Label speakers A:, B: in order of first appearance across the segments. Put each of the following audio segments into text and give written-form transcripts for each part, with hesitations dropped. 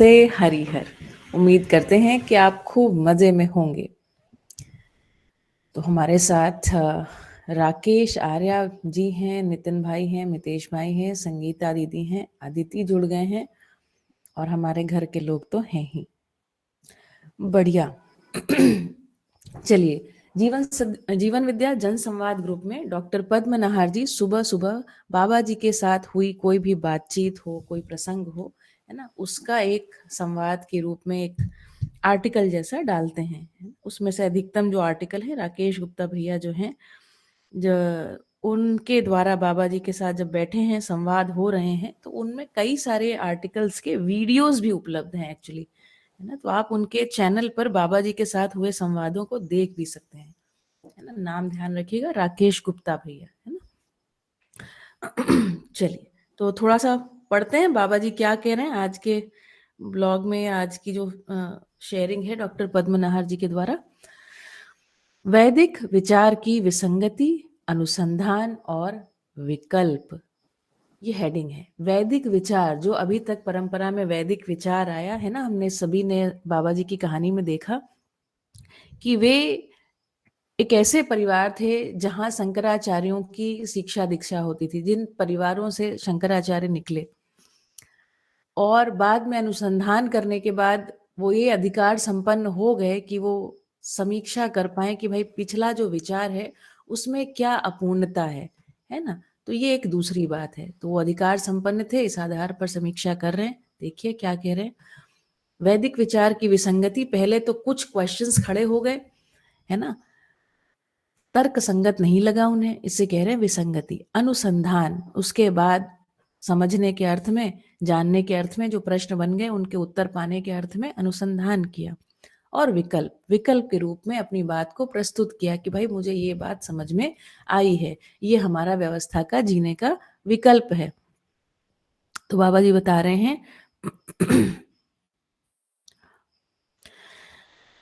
A: से हरिहर। उम्मीद करते हैं कि आप खूब मज़े में होंगे। तो हमारे साथ राकेश आर्या जी हैं, नितिन भाई हैं, मितेश भाई हैं, संगीता दीदी हैं, अदिति जुड़ गए हैं और हमारे घर के लोग तो हैं ही। बढ़िया। चलिए, जीवन विद्या जन संवाद ग्रुप में डॉक्टर पद्म नहार जी सुबह सुबह बाबा जी के साथ हुई कोई भी बातचीत हो, कोई प्रसंग हो, है ना, उसका एक संवाद के रूप में एक आर्टिकल जैसा डालते हैं। उसमें से अधिकतम जो आर्टिकल है राकेश गुप्ता भैया जो हैं, जो उनके द्वारा बाबा जी के साथ जब बैठे हैं, संवाद हो रहे हैं, तो उनमें कई सारे आर्टिकल्स के वीडियोस भी उपलब्ध हैं एक्चुअली, है ना। तो आप उनके चैनल पर बाबा जी के साथ हुए संवादों को देख भी सकते हैं, है ना। नाम ध्यान रखिएगा, राकेश गुप्ता भैया, है ना। चलिए, तो थोड़ा सा पढ़ते हैं बाबा जी क्या कह रहे हैं आज के ब्लॉग में। आज की जो शेयरिंग है डॉक्टर पद्म नाहर जी के द्वारा, वैदिक विचार की विसंगति, अनुसंधान और विकल्प, ये हेडिंग है। वैदिक विचार, जो अभी तक परंपरा में वैदिक विचार आया है ना, हमने सभी ने बाबा जी की कहानी में देखा कि वे एक ऐसे परिवार थे जहां शंकराचार्यों की शिक्षा दीक्षा होती थी, जिन परिवारों से शंकराचार्य निकले और बाद में अनुसंधान करने के बाद वो ये अधिकार संपन्न हो गए कि वो समीक्षा कर पाए कि भाई पिछला जो विचार है उसमें क्या अपूर्णता है ना। तो ये एक दूसरी बात है। तो वो अधिकार संपन्न थे, इस आधार पर समीक्षा कर रहे हैं। देखिए क्या कह रहे हैं। वैदिक विचार की विसंगति, पहले तो कुछ क्वेश्चंस खड़े हो गए, है ना, तर्क संगत नहीं लगा उन्हें, इससे कह रहे हैं विसंगति। अनुसंधान, उसके बाद समझने के अर्थ में, जानने के अर्थ में जो प्रश्न बन गए उनके उत्तर पाने के अर्थ में अनुसंधान किया। और विकल्प, विकल्प के रूप में अपनी बात को प्रस्तुत किया कि भाई मुझे ये बात समझ में आई है, ये हमारा व्यवस्था का जीने का विकल्प है। तो बाबा जी बता रहे हैं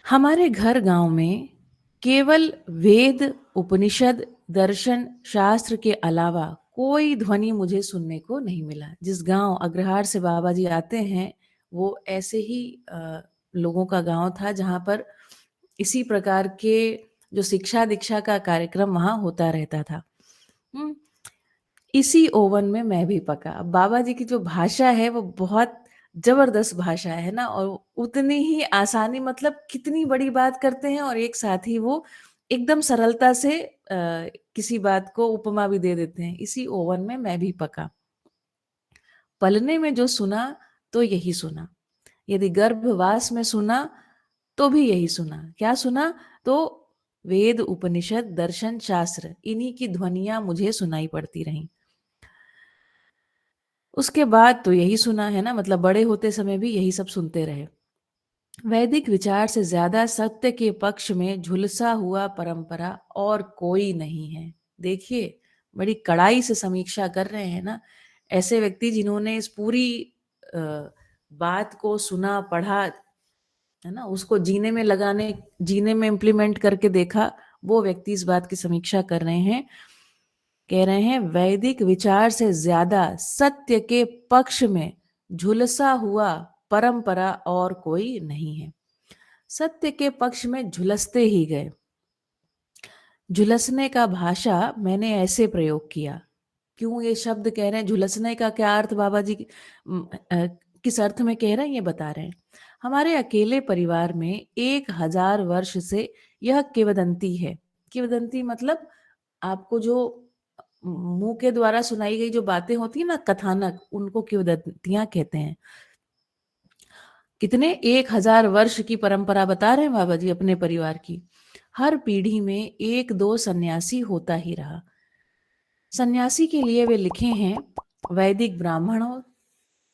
A: हमारे घर गांव में केवल वेद, उपनिषद, दर्शन, शास्त्र के अलावा कोई ध्वनि मुझे सुनने को नहीं मिला। जिस गांव अग्रहार से बाबा जी आते हैं, वो ऐसे ही लोगों का गांव था जहां पर इसी प्रकार के जो शिक्षा दीक्षा का कार्यक्रम वहां होता रहता था। इसी ओवन में मैं भी पका। अब बाबा जी की जो भाषा है वो बहुत जबरदस्त भाषा है ना, और उतनी ही आसानी, मतलब कितनी बड़ी बात करते हैं और एक साथ ही वो एकदम सरलता से किसी बात को उपमा भी दे देते हैं। इसी ओवन में मैं भी पका, पलने में जो सुना तो यही सुना, यदि गर्भवास में सुना तो भी यही सुना। क्या सुना? तो वेद, उपनिषद, दर्शन, शास्त्र, इन्हीं की ध्वनियां मुझे सुनाई पड़ती रहीं। उसके बाद तो यही सुना है ना, मतलब बड़े होते समय भी यही सब सुनते रहे। वैदिक विचार से ज्यादा सत्य के पक्ष में झुलसा हुआ परंपरा और कोई नहीं है। देखिए, बड़ी कड़ाई से समीक्षा कर रहे हैं ना ऐसे व्यक्ति जिन्होंने इस पूरी अ, बात को सुना, पढ़ा, है ना, उसको जीने में लगाने, जीने में इम्प्लीमेंट करके देखा, वो व्यक्ति इस बात की समीक्षा कर रहे हैं। कह रहे हैं वैदिक विचार से ज्यादा सत्य के पक्ष में झुलसा हुआ परंपरा और कोई नहीं है। सत्य के पक्ष में झुलसते ही गए। झुलसने का भाषा मैंने ऐसे प्रयोग किया। क्यों ये शब्द कह रहे हैं? झुलसने का क्या अर्थ बाबा जी किस अर्थ में कह रहे हैं ये बता रहे हैं। हमारे अकेले परिवार में 1000 वर्ष से यह किंवदंती है। किंवदंती मतलब आपको जो मुंह के द्वारा सुनाई गई जो बातें होती है ना, कथानक, उनको किंवदंतियां कहते हैं। कितने 1000 वर्ष की परंपरा बता रहे हैं बाबा जी अपने परिवार की। हर पीढ़ी में एक दो सन्यासी होता ही रहा। सन्यासी के लिए वे लिखे हैं वैदिक ब्राह्मण हो,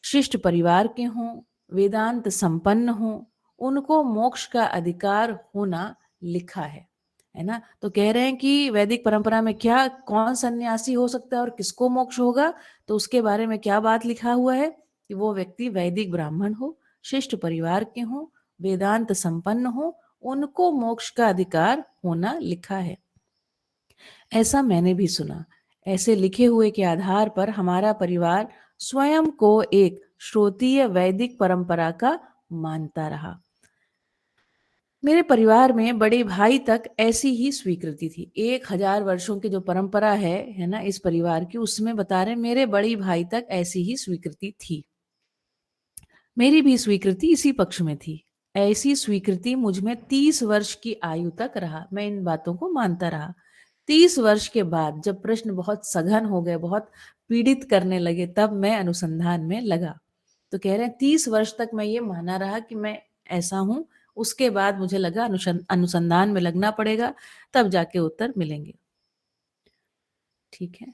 A: शिष्ट परिवार के हों, वेदांत संपन्न हो, उनको मोक्ष का अधिकार होना लिखा है ना। तो कह रहे हैं कि वैदिक परंपरा में क्या, कौन सन्यासी हो सकता है और किसको मोक्ष होगा, तो उसके बारे में क्या बात लिखा हुआ है कि वो व्यक्ति वैदिक ब्राह्मण हो, शिष्ट परिवार के हों, वेदांत संपन्न हो, उनको मोक्ष का अधिकार होना लिखा है। ऐसा मैंने भी सुना। ऐसे लिखे हुए के आधार पर हमारा परिवार स्वयं को एक श्रोतीय वैदिक परंपरा का मानता रहा। मेरे परिवार में बड़े भाई तक ऐसी ही स्वीकृति थी। 1000 वर्षों की जो परंपरा है ना इस परिवार की, उसमें बता रहे हैं मेरे बड़ी भाई तक ऐसी ही स्वीकृति थी। मेरी भी स्वीकृति इसी पक्ष में थी। ऐसी स्वीकृति मुझ में 30 वर्ष की आयु तक रहा। मैं इन बातों को मानता रहा। 30 वर्ष के बाद जब प्रश्न बहुत सघन हो गए, बहुत पीड़ित करने लगे, तब मैं अनुसंधान में लगा। तो कह रहे हैं 30 वर्ष तक मैं ये माना रहा कि मैं ऐसा हूँ। उसके बाद मुझे लगा अनुसंधान में लगना पड़ेगा, तब जाके उत्तर मिलेंगे। ठीक है।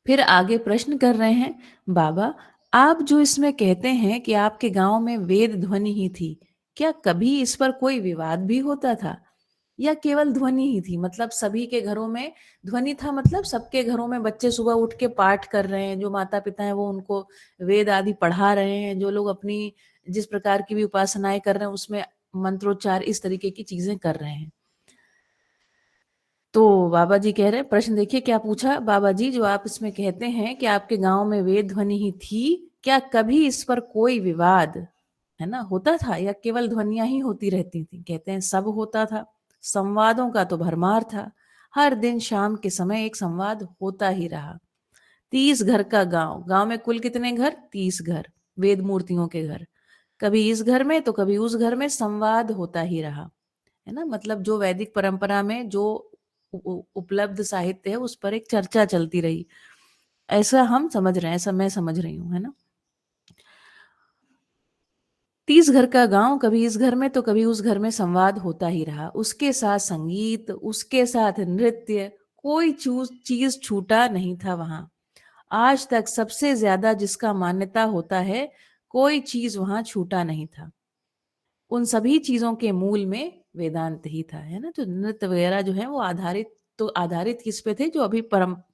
A: फिर आगे प्रश्न कर रहे हैं, बाबा आप जो इसमें कहते हैं कि आपके गांव में वेद ध्वनि ही थी, क्या कभी इस पर कोई विवाद भी होता था या केवल ध्वनि ही थी? मतलब सभी के घरों में ध्वनि था, मतलब सबके घरों में बच्चे सुबह उठ के पाठ कर रहे हैं, जो माता पिता हैं वो उनको वेद आदि पढ़ा रहे हैं, जो लोग अपनी जिस प्रकार की भी उपासनाएं कर रहे हैं उसमें मंत्रोच्चार इस तरीके की चीजें कर रहे हैं। तो बाबा जी कह रहे हैं, प्रश्न देखिए क्या पूछा बाबा जी, जो आप इसमें कहते हैं कि आपके गांव में वेद ध्वनि ही थी, क्या कभी इस पर कोई विवाद है ना होता था या केवल ध्वनियां ही होती रहती थी? कहते हैं सब होता था। संवादों का तो भरमार था। हर दिन शाम के समय एक संवाद होता ही रहा। 30 घर का गांव, गांव में कुल कितने घर? 30 घर, वेद मूर्तियों के घर। कभी इस घर में तो कभी उस घर में संवाद होता ही रहा, है ना। मतलब जो वैदिक परंपरा में जो उपलब्ध साहित्य है उस पर एक चर्चा चलती रही, ऐसा हम समझ रहे हैं, ऐसा मैं समझ रही हूँ, है ना। 30 घर का गांव, कभी इस घर में तो कभी उस घर में संवाद होता ही रहा। उसके साथ संगीत, उसके साथ नृत्य, कोई चीज छूटा नहीं था वहां। आज तक सबसे ज्यादा जिसका मान्यता होता है, कोई चीज वहां छूटा नहीं था। उन सभी चीजों के मूल में वेदांत ही था, है ना। तो नृत्य वगैरह जो है वो आधारित किस पे थे? जो अभी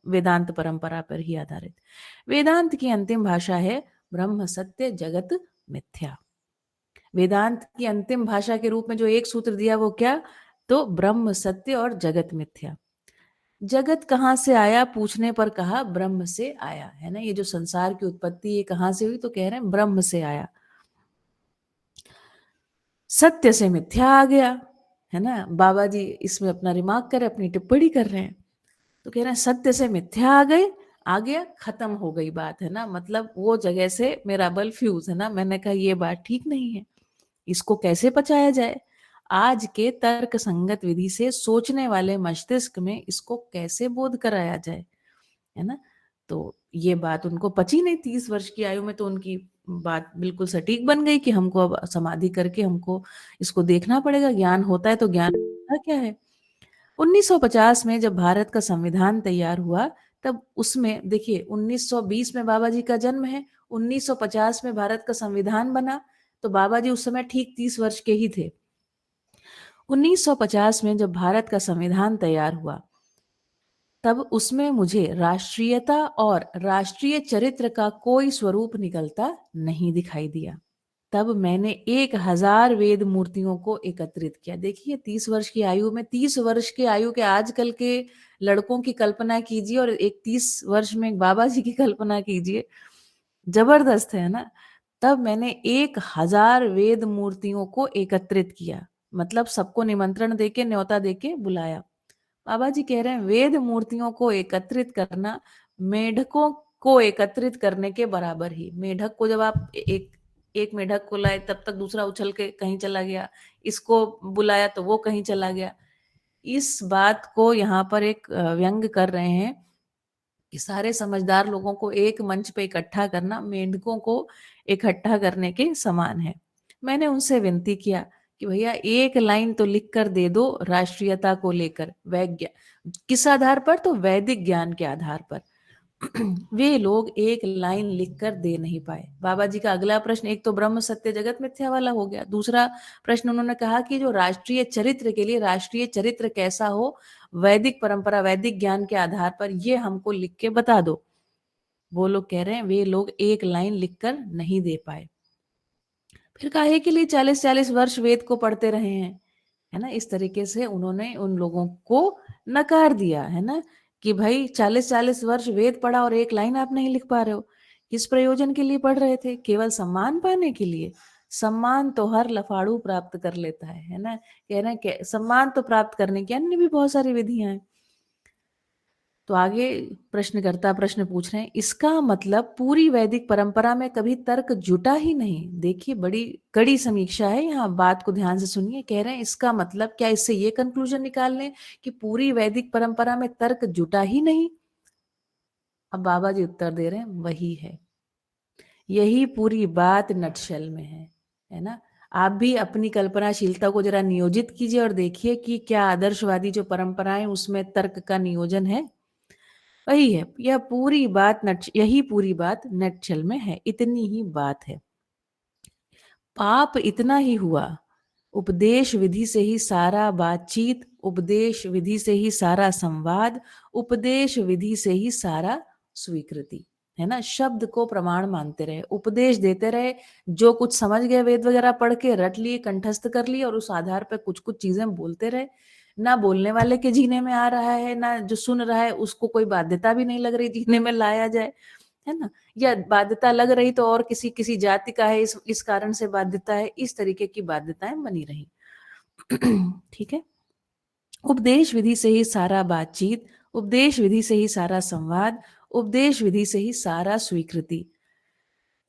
A: वेदांत परंपरा पर ही आधारित। वेदांत की अंतिम भाषा है ब्रह्म सत्य जगत मिथ्या। वेदांत की अंतिम भाषा के रूप में जो एक सूत्र दिया वो क्या? तो ब्रह्म सत्य और जगत मिथ्या। जगत कहाँ से आया पूछने पर कहा ब्रह्म से आया, है ना। ये जो संसार की उत्पत्ति ये कहाँ से हुई? तो कह रहे हैं ब्रह्म से आया। सत्य से मिथ्या आ गया, है ना। बाबा जी इसमें अपना रिमार्क कर रहे, अपनी टिप्पणी कर रहे हैं। तो कह रहे हैं सत्य से मिथ्या आ गया, खत्म हो गई बात, है ना। मतलब वो जगह से मेरा बल फ्यूज, है ना। मैंने कहा ये बात ठीक नहीं है, इसको कैसे पचाया जाए? आज के तर्क संगत विधि से सोचने वाले मस्तिष्क में इसको कैसे बोध कराया जाए, है ना। तो ये बात उनको पची नहीं। 30 वर्ष की आयु में तो उनकी बात बिल्कुल सटीक बन गई कि हमको अब समाधि करके हमको इसको देखना पड़ेगा। ज्ञान होता है तो ज्ञान होता क्या है। 1950 में जब भारत का संविधान तैयार हुआ, तब उसमें देखिए 1920 में बाबा जी का जन्म है, 1950 में भारत का संविधान बना, तो बाबा जी उस समय ठीक 30 वर्ष के ही थे। 1950 में जब भारत का संविधान तैयार हुआ, तब उसमें मुझे राष्ट्रीयता और राष्ट्रीय चरित्र का कोई स्वरूप निकलता नहीं दिखाई दिया। तब मैंने 1000 वेद मूर्तियों को एकत्रित किया। देखिए 30 वर्ष की आयु में, 30 वर्ष की आयु के आजकल के लड़कों की कल्पना कीजिए और एक 30 वर्ष में एक बाबा जी की कल्पना कीजिए, जबरदस्त है ना। तब मैंने 1000 वेद मूर्तियों को एकत्रित किया, मतलब सबको निमंत्रण देके, न्योता देके बुलाया। बाबा जी कह रहे हैं वेद मूर्तियों को एकत्रित करना मेढकों को एकत्रित करने के बराबर ही। मेढक को जब आप एक एक मेढक को लाए, तब तक दूसरा उछल के कहीं चला गया, इसको बुलाया तो वो कहीं चला गया। इस बात को यहाँ पर एक व्यंग कर रहे हैं कि सारे समझदार लोगों को एक मंच पे इकट्ठा करना मेंढकों को इकट्ठा करने के समान है। मैंने उनसे विनती किया कि भैया एक लाइन तो लिख कर दे दो राष्ट्रीयता को लेकर, वैज्ञ किस आधार पर? तो वैदिक ज्ञान के आधार पर। वे लोग एक लाइन लिखकर दे नहीं पाए। बाबा जी का अगला प्रश्न, एक तो ब्रह्म सत्य जगत मिथ्या वाला हो गया, दूसरा प्रश्न उन्होंने कहा कि जो राष्ट्रीय चरित्र के लिए, राष्ट्रीय चरित्र कैसा हो वैदिक परंपरा वैदिक ज्ञान के आधार पर, ये हमको लिख के बता दो। वो लोग कह रहे हैं वे लोग एक लाइन लिखकर नहीं दे पाए। फिर काहे के लिए 40-40 वर्ष वेद को पढ़ते रहे हैं, है ना। इस तरीके से उन्होंने उन लोगों को नकार दिया, है ना। कि भाई 40-40 वर्ष वेद पढ़ा और एक लाइन आप नहीं लिख पा रहे हो। किस प्रयोजन के लिए पढ़ रहे थे? केवल सम्मान पाने के लिए? सम्मान तो हर लफाड़ू प्राप्त कर लेता है ना? कह रहे हैं कि सम्मान तो प्राप्त करने की अन्य भी बहुत सारी विधियां हैं। तो आगे प्रश्नकर्ता प्रश्न पूछ रहे हैं, इसका मतलब पूरी वैदिक परंपरा में कभी तर्क जुटा ही नहीं। देखिए बड़ी कड़ी समीक्षा है यहाँ, बात को ध्यान से सुनिए। कह रहे हैं इसका मतलब क्या, इससे ये कंक्लूजन निकाल लें कि पूरी वैदिक परंपरा में तर्क जुटा ही नहीं? अब बाबा जी उत्तर दे रहे हैं, वही है, यही पूरी बात नटशेल में है ना? आप भी अपनी कल्पनाशीलता को जरा नियोजित कीजिए और देखिए कि क्या आदर्शवादी जो परंपराएं उसमें तर्क का नियोजन है। वही है, यही पूरी बात नटशेल में है, इतनी ही बात है। पाप इतना ही हुआ, उपदेश विधि से ही सारा बातचीत, उपदेश विधि से ही सारा संवाद, उपदेश विधि से ही सारा स्वीकृति, है ना? शब्द को प्रमाण मानते रहे, उपदेश देते रहे, जो कुछ समझ गए वेद वगैरह पढ़ के रट लिए, कंठस्थ कर लिए और उस आधार पर कुछ कुछ चीजें बोलते रहे। ना बोलने वाले के जीने में आ रहा है, ना जो सुन रहा है उसको कोई बाध्यता भी नहीं लग रही जीने में लाया जाए, है ना? या बाध्यता लग रही तो और किसी किसी जाति का है, इस कारण से बाध्यता है, इस तरीके की बाध्यताएं बनी रही। ठीक है। उपदेश विधि से ही सारा बातचीत, उपदेश विधि से ही सारा संवाद, उपदेश विधि से ही सारा स्वीकृति,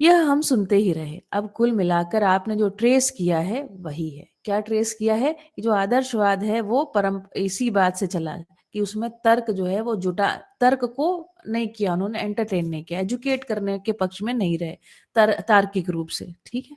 A: यह हम सुनते ही रहे। अब कुल मिलाकर आपने जो ट्रेस किया है वही है। क्या ट्रेस किया है? कि जो आदर्शवाद है वो इसी बात से चला कि उसमें तर्क जो है वो जुटा, तर्क को नहीं किया उन्होंने, एंटरटेन नहीं किया, एजुकेट करने के पक्ष में नहीं रहे तार्किक रूप से। ठीक है,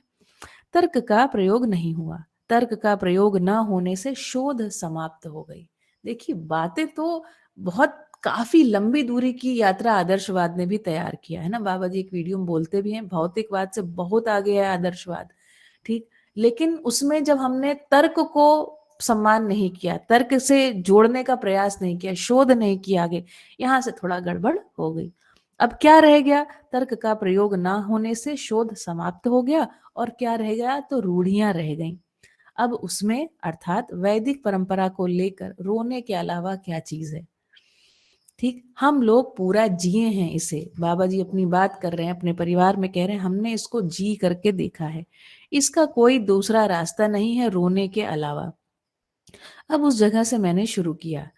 A: तर्क का प्रयोग नहीं हुआ, तर्क का प्रयोग न होने से शोध समाप्त हो गई। देखिए बातें तो बहुत काफी लंबी दूरी की यात्रा आदर्शवाद ने भी तैयार किया है ना। बाबा जी एक वीडियो में बोलते भी हैं, भौतिकवाद से बहुत आगे है आदर्शवाद, ठीक। लेकिन उसमें जब हमने तर्क को सम्मान नहीं किया, तर्क से जोड़ने का प्रयास नहीं किया, शोध नहीं किया आगे, यहां से थोड़ा गड़बड़ हो गई। अब क्या रह गया? तर्क का प्रयोग ना होने से शोध समाप्त हो गया, और क्या रह गया? तो रूढ़ियां रह गईं। अब उसमें अर्थात वैदिक परंपरा को लेकर रोने के अलावा क्या चीज है? ठीक, हम लोग पूरा जिए हैं इसे। बाबा जी अपनी बात कर रहे हैं, अपने परिवार में कह रहे हैं, हमने इसको जी करके देखा है, इसका कोई दूसरा रास्ता नहीं है रोने के अलावा। अब उस जगह से मैंने शुरू किया।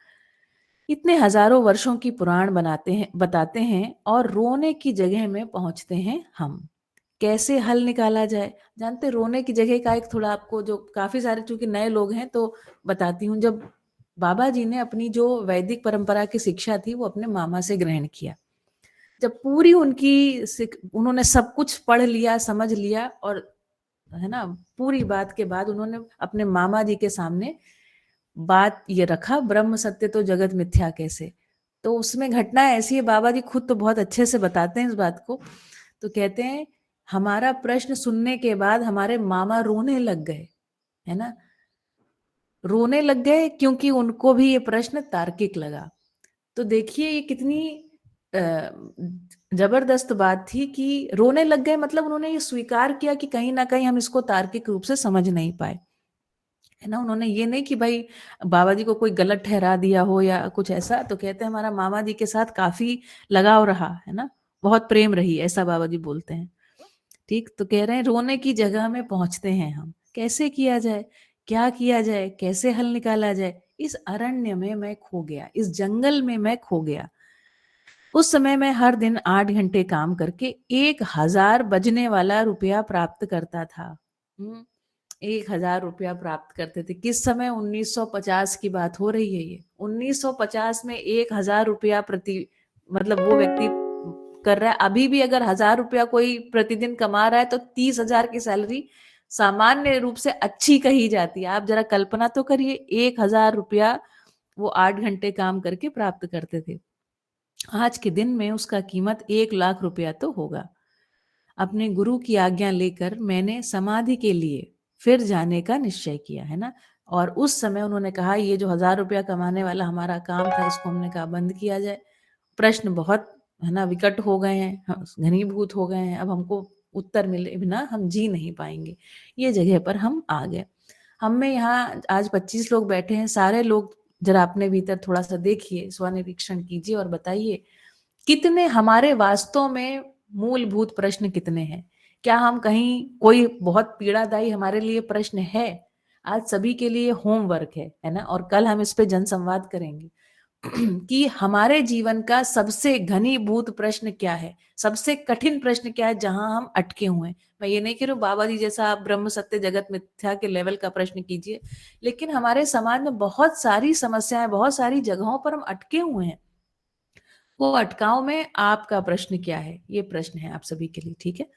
A: इतने हजारों वर्षों की पुराण बताते हैं और रोने की जगह में पहुंचते हैं हम। कैसे हल निकाला जाए? जानते, रोने की जगह का एक थोड़ा आपको, जो काफी सारे चूंकि नए लोग हैं तो बताती हूँ। जब बाबा जी ने अपनी जो वैदिक परंपरा की शिक्षा थी वो अपने मामा से ग्रहण किया, जब पूरी उन्होंने सब कुछ पढ़ लिया, समझ लिया, और है ना, पूरी बात के बाद उन्होंने अपने मामा जी के सामने बात ये रखा, ब्रह्म सत्य तो जगत मिथ्या कैसे। तो उसमें घटना ऐसी है, बाबा जी खुद तो बहुत अच्छे से बताते हैं इस बात को। तो कहते हैं, हमारा प्रश्न सुनने के बाद हमारे मामा रोने लग गए, है ना, रोने लग गए, क्योंकि उनको भी ये प्रश्न तार्किक लगा। तो देखिए ये कितनी जबरदस्त बात थी कि रोने लग गए, मतलब उन्होंने ये स्वीकार किया कि कहीं ना कहीं हम इसको तार्किक रूप से समझ नहीं पाए, है ना। उन्होंने ये नहीं कि भाई बाबा जी को कोई गलत ठहरा दिया हो या कुछ ऐसा। तो कहते हैं हमारा मामा जी के साथ काफी लगाव रहा, है ना, बहुत प्रेम रही, ऐसा बाबा जी बोलते हैं। ठीक, तो कह रहे हैं रोने की जगह में पहुंचते हैं हम। कैसे किया जाए, क्या किया जाए, कैसे हल निकाला जाए? इस अरण्य में मैं खो गया, इस जंगल में मैं खो गया। उस समय मैं हर दिन 8 घंटे काम करके 1,000 बजने वाला रुपया प्राप्त करता था। 1,000 रुपया प्राप्त करते थे। किस समय? 1950 की बात हो रही है ये। 1950 में 1,000 रुपया प्रति, मतलब वो व्यक्ति कर रहा है। अभी भी अगर 1,000 रुपया कोई प्रतिदिन कमा रहा है तो 30,000 की सैलरी सामान्य रूप से अच्छी कही जाती है। आप जरा कल्पना तो करिए, 1,000 रुपया वो 8 घंटे काम करके प्राप्त करते थे। आज के दिन में उसका कीमत 1,00,000 रुपया तो होगा। अपने गुरु की आज्ञा लेकर मैंने समाधि के लिए फिर जाने का निश्चय किया, है ना। और उस समय उन्होंने कहा, ये जो 1,000 रुपया कमाने वाला हमारा काम था, इसको हमने कहा बंद किया जाए। प्रश्न बहुत, है ना, विकट हो गए हैं, घनीभूत हो गए हैं, अब हमको उत्तर मिले बिना हम जी नहीं पाएंगे। ये जगह पर हम आ गए। हम में यहाँ आज 25 लोग बैठे हैं, सारे लोग जरा अपने भीतर थोड़ा-सा देखिए, स्वनिरीक्षण कीजिए और बताइए, कितने हमारे वास्तव में मूलभूत प्रश्न कितने हैं? क्या हम कहीं कोई बहुत पीड़ादायी हमारे लिए प्रश्न है? आज सभी के लिए होमवर्क है ना? और कल हम इस पे जनसंवाद करेंगे। कि हमारे जीवन का सबसे घनीभूत प्रश्न क्या है? सबसे कठिन प्रश्न क्या है जहाँ हम अटके हुए हैं? मैं ये नहीं कह रही हूँ बाबा जी जैसा आप ब्रह्म सत्य जगत मिथ्या के लेवल का प्रश्न कीजिए, लेकिन हमारे समाज में बहुत सारी समस्याएँ, बहुत सारी जगहों पर हम अटके हुए हैं। वो अटकाव में आपका प्रश्न क्या है? ये प्रश्न है आप सभी के लिए, ठीक है?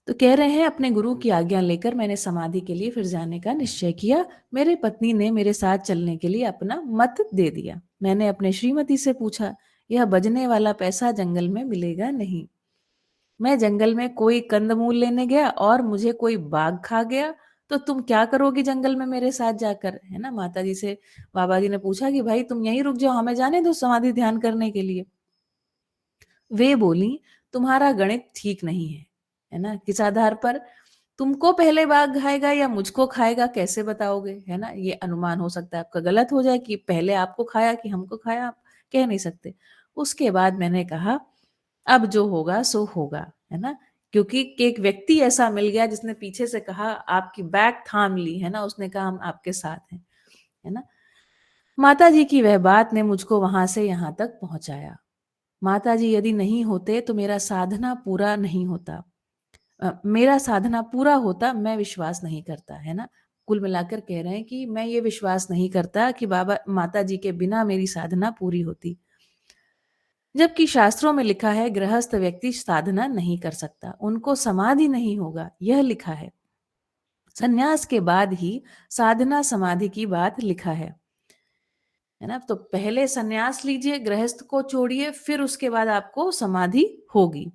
A: तो कह रहे हैं अपने गुरु की आज्ञा लेकर मैंने समाधि के लिए फिर जाने का निश्चय किया। मेरे पत्नी ने मेरे साथ चलने के लिए अपना मत दे दिया। मैंने अपने श्रीमती से पूछा, यह बजने वाला पैसा जंगल में मिलेगा नहीं। मैं जंगल में कोई कंदमूल लेने गया और मुझे कोई बाघ खा गया, तो तुम क्या करोगी जंगल में मेरे साथ जाकर? है ना? माताजी से बाबा जी ने पूछा कि भाई तुम यहीं रुक जाओ, हमें जाने दो समाधि ध्यान करने के लिए। वे बोली, तुम्हारा गणित ठीक नहीं है ना? किस आधार पर? तुमको पहले बाघ खाएगा या मुझको खाएगा कैसे बताओगे? है ना? ये अनुमान हो सकता है आपका गलत हो जाए कि पहले आपको खाया कि हमको खाया, आप कह नहीं सकते। उसके बाद मैंने कहा, अब जो होगा सो होगा, है ना? क्योंकि एक व्यक्ति ऐसा मिल गया जिसने पीछे से कहा, आपकी बैक थाम ली, है ना? उसने कहा हम आपके साथ हैं, है ना? माताजी की वह बात ने मुझको वहाँ से यहाँ तक पहुँचाया। माताजी यदि नहीं होते तो मेरा साधना पूरा नहीं होता। मेरा साधना पूरा होता मैं विश्वास नहीं करता, है ना? कुल मिलाकर कह रहे हैं कि मैं ये विश्वास नहीं करता कि बाबा माताजी के बिना मेरी साधना पूरी होती। जबकि शास्त्रों में लिखा है गृहस्थ व्यक्ति साधना नहीं कर सकता, उनको समाधि नहीं होगा, यह लिखा है। संन्यास के बाद ही साधना समाधि की बात लिखा है ना? तो पहले संन्यास लीजिए, गृहस्थ को छोड़िए, फिर उसके बाद आपको समाधि होगी,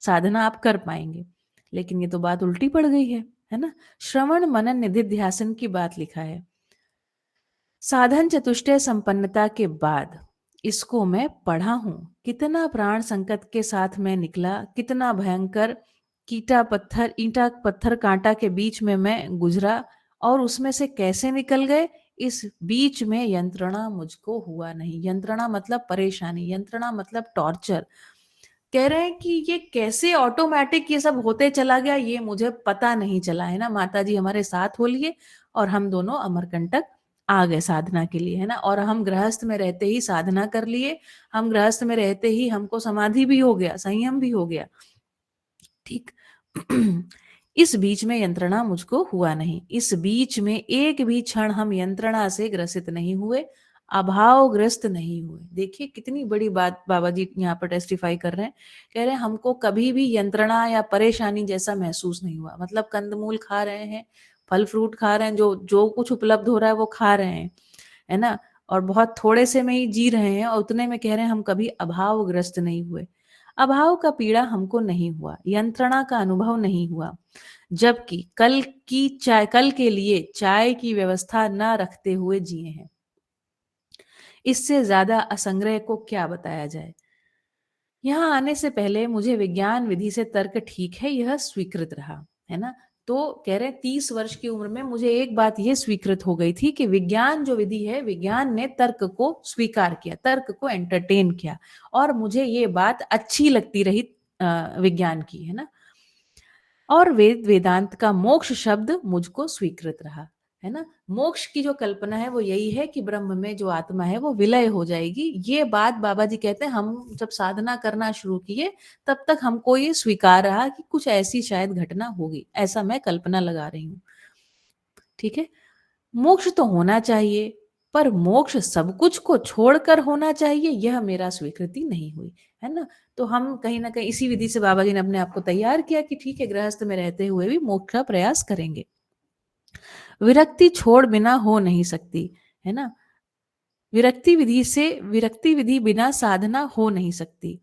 A: साधना आप कर पाएंगे। लेकिन ये तो बात उल्टी पड़ गई है ना? श्रवण मनन निधिध्यासन की बात लिखा है। साधन चतुष्टय संपन्नता के बाद इसको मैं पढ़ा हूं। कितना प्राण संकट के साथ मैं निकला, कितना भयंकर ईंटा पत्थर कांटा के बीच में मैं गुजरा और उसमें से कैसे निकल गए। इस बीच में यंत्रणा मुझको हुआ नहीं। यंत्रणा मतलब परेशानी, यंत्रणा मतलब टॉर्चर। कह रहे हैं कि ये कैसे ऑटोमेटिक ये सब होते चला गया, ये मुझे पता नहीं चला, है ना? माताजी हमारे साथ हो लिए और हम दोनों अमरकंटक आ गए साधना के लिए, है ना? और हम गृहस्थ में रहते ही साधना कर लिए, हम गृहस्थ में रहते ही हमको समाधि भी हो गया, संयम भी हो गया, ठीक। इस बीच में यंत्रणा मुझको हुआ नहीं। इस बीच में एक भी क्षण हम यंत्रणा से ग्रसित नहीं हुए, अभावग्रस्त नहीं हुए। देखिए कितनी बड़ी बात बाबा जी यहाँ पर टेस्टिफाई कर रहे हैं। कह रहे हैं हमको कभी भी यंत्रणा या परेशानी जैसा महसूस नहीं हुआ। मतलब कंदमूल खा रहे हैं, फल फ्रूट खा रहे हैं, जो जो कुछ उपलब्ध हो रहा है वो खा रहे हैं, है ना? और बहुत थोड़े से में ही जी रहे हैं और उतने में कह रहे हैं हम कभी अभावग्रस्त नहीं हुए। अभाव का पीड़ा हमको नहीं हुआ, यंत्रणा का अनुभव नहीं हुआ। जबकि कल के लिए चाय की व्यवस्था न रखते हुए जिए हैं। इससे ज्यादा असंग्रह को क्या बताया जाए। यहाँ आने से पहले मुझे विज्ञान विधि से तर्क ठीक है यह स्वीकृत रहा, है ना? तो कह रहे हैं 30 वर्ष की उम्र में मुझे एक बात यह स्वीकृत हो गई थी कि विज्ञान जो विधि है, विज्ञान ने तर्क को स्वीकार किया, तर्क को एंटरटेन किया और मुझे ये बात अच्छी लगती रही विज्ञान की, है ना? और वेदांत का मोक्ष शब्द मुझको स्वीकृत रहा, है ना? मोक्ष की जो कल्पना है वो यही है कि ब्रह्म में जो आत्मा है वो विलय हो जाएगी। ये बात बाबा जी कहते हैं हम जब साधना करना शुरू किए तब तक हमको ये स्वीकार रहा कि कुछ ऐसी शायद घटना होगी, ऐसा मैं कल्पना लगा रही हूँ, ठीक है? मोक्ष तो होना चाहिए, पर मोक्ष सब कुछ को छोड़कर होना चाहिए, यह मेरा स्वीकृति नहीं हुई, है ना? तो हम कहीं न कहीं इसी विधि से बाबा जी ने अपने आप को तैयार किया कि ठीक है, गृहस्थ में रहते हुए भी मोक्ष का प्रयास करेंगे। विरक्ति छोड़ बिना हो नहीं सकती, है ना? विरक्ति विधि बिना साधना हो नहीं सकती।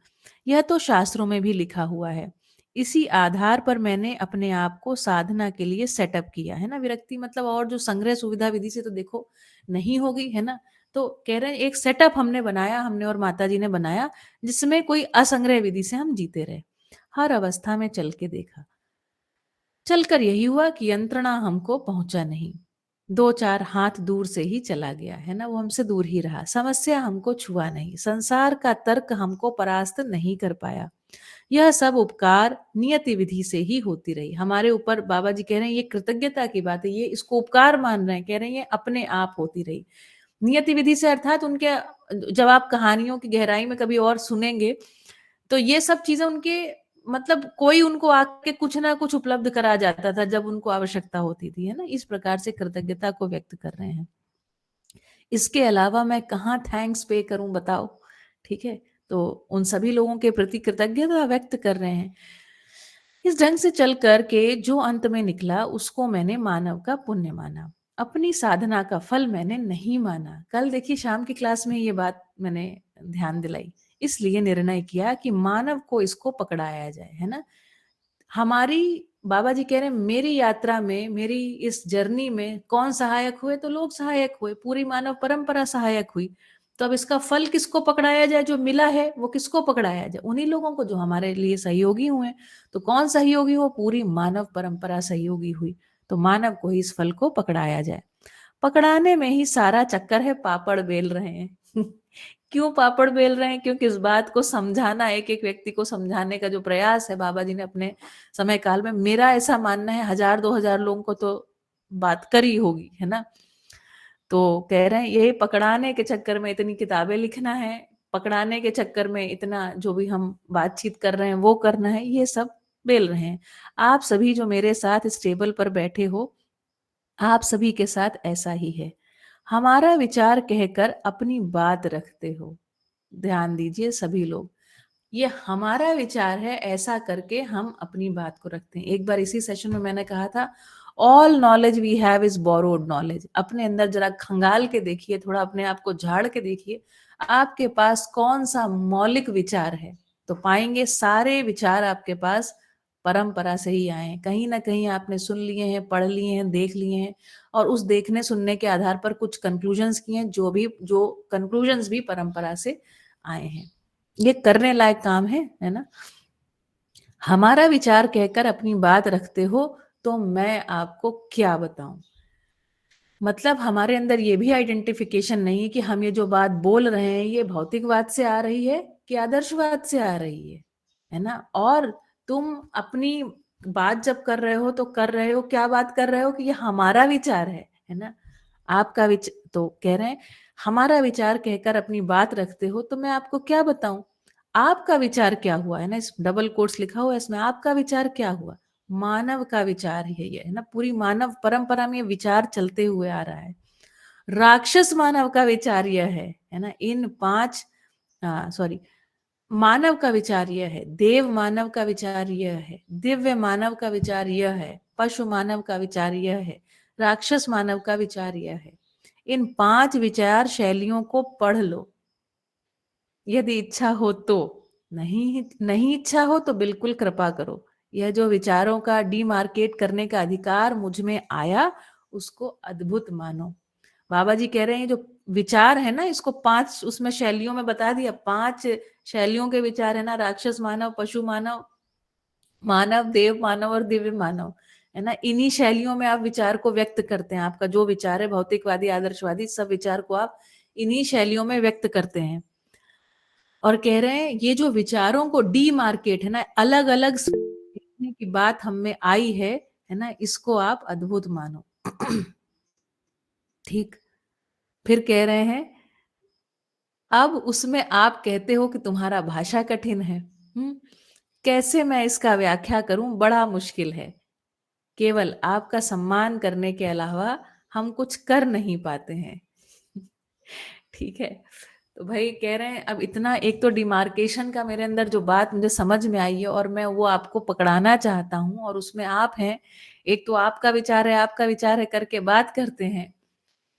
A: यह तो शास्त्रों में भी लिखा हुआ है। इसी आधार पर मैंने अपने आप को साधना के लिए सेटअप किया, है ना? विरक्ति मतलब और जो संग्रह सुविधा विधि से तो देखो नहीं होगी, है ना? तो कह रहे हैं एक सेटअप हमने बनाया, हमने और माताजी ने बनाया, जिसमें कोई असंग्रह विधि से हम जीते रहे। हर अवस्था में चल के देखा। चलकर यही हुआ कि यंत्रणा हमको पहुंचा नहीं। 2-4 हाथ दूर से ही चला गया, है ना? वो हमसे दूर ही रहा। समस्या हमको छुआ नहीं, संसार का तर्क हमको परास्त नहीं कर पाया। यह सब उपकार नियति विधि से ही होती रही। हमारे ऊपर बाबा जी कह रहे हैं ये कृतज्ञता की बात है, ये इसको उपकार मान रहे हैं, कह रहे हैं ये अपने आप होती रही। नियति विधि से अर्थात उनके जब आप कहानियों की गहराई में कभी और सुनेंगे, तो ये सब चीज़ें उनके मतलब कोई उनको आके कुछ ना कुछ उपलब्ध करा जाता था जब उनको आवश्यकता होती थी, है ना? इस प्रकार से कृतज्ञता को व्यक्त कर रहे हैं। इसके अलावा मैं कहाँ थैंक्स पे करूँ बताओ? ठीक है? तो उन सभी लोगों के प्रति कृतज्ञता व्यक्त कर रहे हैं। इस ढंग से चल कर के जो अंत में निकला उसको मैंने मानव का पुण्य माना। अपनी साधना का फल मैंने नहीं माना। कल देखिए शाम की क्लास में ये बात मैंने ध्यान दिलाई। इसलिए निर्णय किया कि मानव को इसको पकड़ाया जाए, है ना? हमारी बाबा जी कह रहे हैं मेरी यात्रा में, मेरी इस जर्नी में कौन सहायक हुए? तो लोग सहायक हुए, पूरी मानव परंपरा सहायक हुई। तो अब इसका फल किसको पकड़ाया जाए? जो मिला है वो किसको पकड़ाया जाए? उन्हीं लोगों को जो हमारे लिए सहयोगी हुए। तो कौन सहयोगी हुआ? पूरी मानव परंपरा सहयोगी हुई। तो मानव को ही इस फल को पकड़ाया जाए। पकड़ाने में ही सारा चक्कर है, पापड़ बेल रहे हैं। क्यों पापड़ बेल रहे हैं? क्योंकि इस बात को समझाना, एक-एक व्यक्ति को समझाने का जो प्रयास है बाबा जी ने अपने समय काल में, मेरा ऐसा मानना है 1000-2000 लोगों को तो बात करी होगी, है ना? तो कह रहे हैं ये पकड़ाने के चक्कर में इतनी किताबें लिखना है, पकड़ाने के चक्कर में इतना जो भी हम बातचीत कर रहे हैं वो करना है, ये सब बेल रहे हैं। आप सभी जो मेरे साथ इस टेबल पर बैठे हो, आप सभी के साथ ऐसा ही है। हमारा विचार कहकर अपनी बात रखते हो। ध्यान दीजिए सभी लोग। ये हमारा विचार है, ऐसा करके हम अपनी बात को रखते हैं। एक बार इसी सेशन में मैंने कहा था, all knowledge we have is borrowed knowledge. अपने अंदर जरा खंगाल के देखिए, थोड़ा अपने आप को झाड़ के देखिए, आपके पास कौन सा मौलिक विचार है? तो पाएंगे सारे विचार आपके पास परंपरा से ही आए हैं। कहीं ना कहीं आपने सुन लिए हैं, पढ़ लिए हैं, देख लिए हैं, और उस देखने सुनने के आधार पर कुछ कंक्लूजन्स किए हैं, जो कंक्लूजन्स भी परंपरा से आए हैं। ये करने लायक काम है ना? हमारा विचार कहकर अपनी बात रखते हो, तो मैं आपको क्या बताऊं? मतलब हमारे अंदर ये भी आइडेंटिफिकेशन नहीं है कि हम ये जो बात बोल रहे हैं ये भौतिकवाद से आ रही है कि आदर्शवाद से आ रही है ना? और तुम अपनी बात जब कर रहे हो तो कर रहे हो, क्या बात कर रहे हो कि ये हमारा विचार है ना? आपका तो कह रहे हैं हमारा विचार कहकर अपनी बात रखते हो, तो मैं आपको क्या बताऊं? आपका विचार क्या हुआ? है ना? इस डबल कोट्स लिखा हुआ है इसमें, आपका विचार क्या हुआ? मानव का विचार है ये, है ना? पूरी मानव परंपरा में ये विचार चलते हुए आ रहा है। राक्षस मानव का विचार यह है ना? इन 5 सॉरी, मानव का विचार यह है, देव मानव का विचार यह है, दिव्य मानव का विचार यह है, पशु मानव का विचार यह है, राक्षस मानव का विचार यह है। इन 5 विचार शैलियों को पढ़ लो, यदि इच्छा हो तो। नहीं नहीं इच्छा हो तो बिल्कुल कृपा करो। यह जो विचारों का डीमार्केट करने का अधिकार मुझ में आया, उसको अद्भुत मानो। बाबा जी कह रहे हैं जो विचार है ना, इसको 5 उसमें शैलियों में बता दिया। 5 शैलियों के विचार है ना, राक्षस मानव, पशु मानव, मानव, देव मानव और दिव्य मानव, है ना? इन्हीं शैलियों में आप विचार को व्यक्त करते हैं। आपका जो विचार है भौतिकवादी, आदर्शवादी, सब विचार को आप इन्हीं शैलियों में व्यक्त करते हैं। और कह रहे हैं ये जो विचारों को डीमार्केट है ना, अलग अलग देखने की बात हम में आई है ना? इसको आप अद्भुत मानो। ठीक। फिर कह रहे हैं अब उसमें आप कहते हो कि तुम्हारा भाषा कठिन है। कैसे मैं इसका व्याख्या करूं? बड़ा मुश्किल है। केवल आपका सम्मान करने के अलावा हम कुछ कर नहीं पाते हैं। ठीक है। तो भाई कह रहे हैं अब इतना, एक तो डिमार्केशन का मेरे अंदर जो बात मुझे समझ में आई है और मैं वो आपको पकड़ाना चाहता हूँ, और उसमें आप हैं। एक तो आपका विचार है करके बात करते हैं,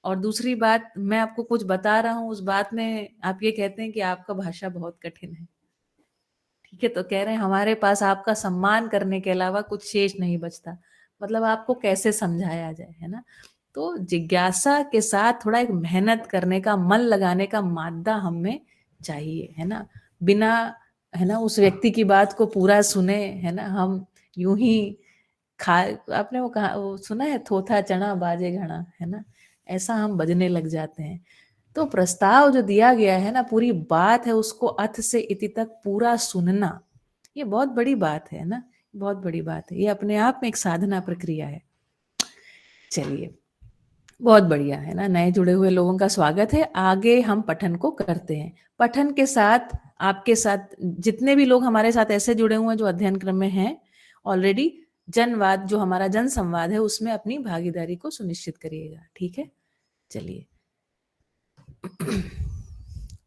A: और दूसरी बात मैं आपको कुछ बता रहा हूँ, उस बात में आप ये कहते हैं कि आपका भाषा बहुत कठिन है। ठीक है। तो कह रहे हैं हमारे पास आपका सम्मान करने के अलावा कुछ शेष नहीं बचता। मतलब आपको कैसे समझाया जाए, है ना? तो जिज्ञासा के साथ थोड़ा एक मेहनत करने का, मन लगाने का मादा हम में चाहिए, है ना? बिना, है ना, उस व्यक्ति की बात को पूरा सुने, है ना, हम यूं ही खा आपने वो कहा, वो सुना है, थोथा चना बाजे घड़ा, है ना? ऐसा हम बजने लग जाते हैं। तो प्रस्ताव जो दिया गया है ना, पूरी बात है उसको अथ से इति तक पूरा सुनना, ये बहुत बड़ी बात है ना? बहुत बड़ी बात है। ये अपने आप में एक साधना प्रक्रिया है। चलिए, बहुत बढ़िया, है ना? नए जुड़े हुए लोगों का स्वागत है। आगे हम पठन को करते हैं। पठन के साथ आपके साथ जितने भी लोग हमारे साथ ऐसे जुड़े हुए हैं जो अध्ययन क्रम में हैं ऑलरेडी, जनवाद जो हमारा जन संवाद है उसमें अपनी भागीदारी को सुनिश्चित करिएगा, ठीक है? चलिए।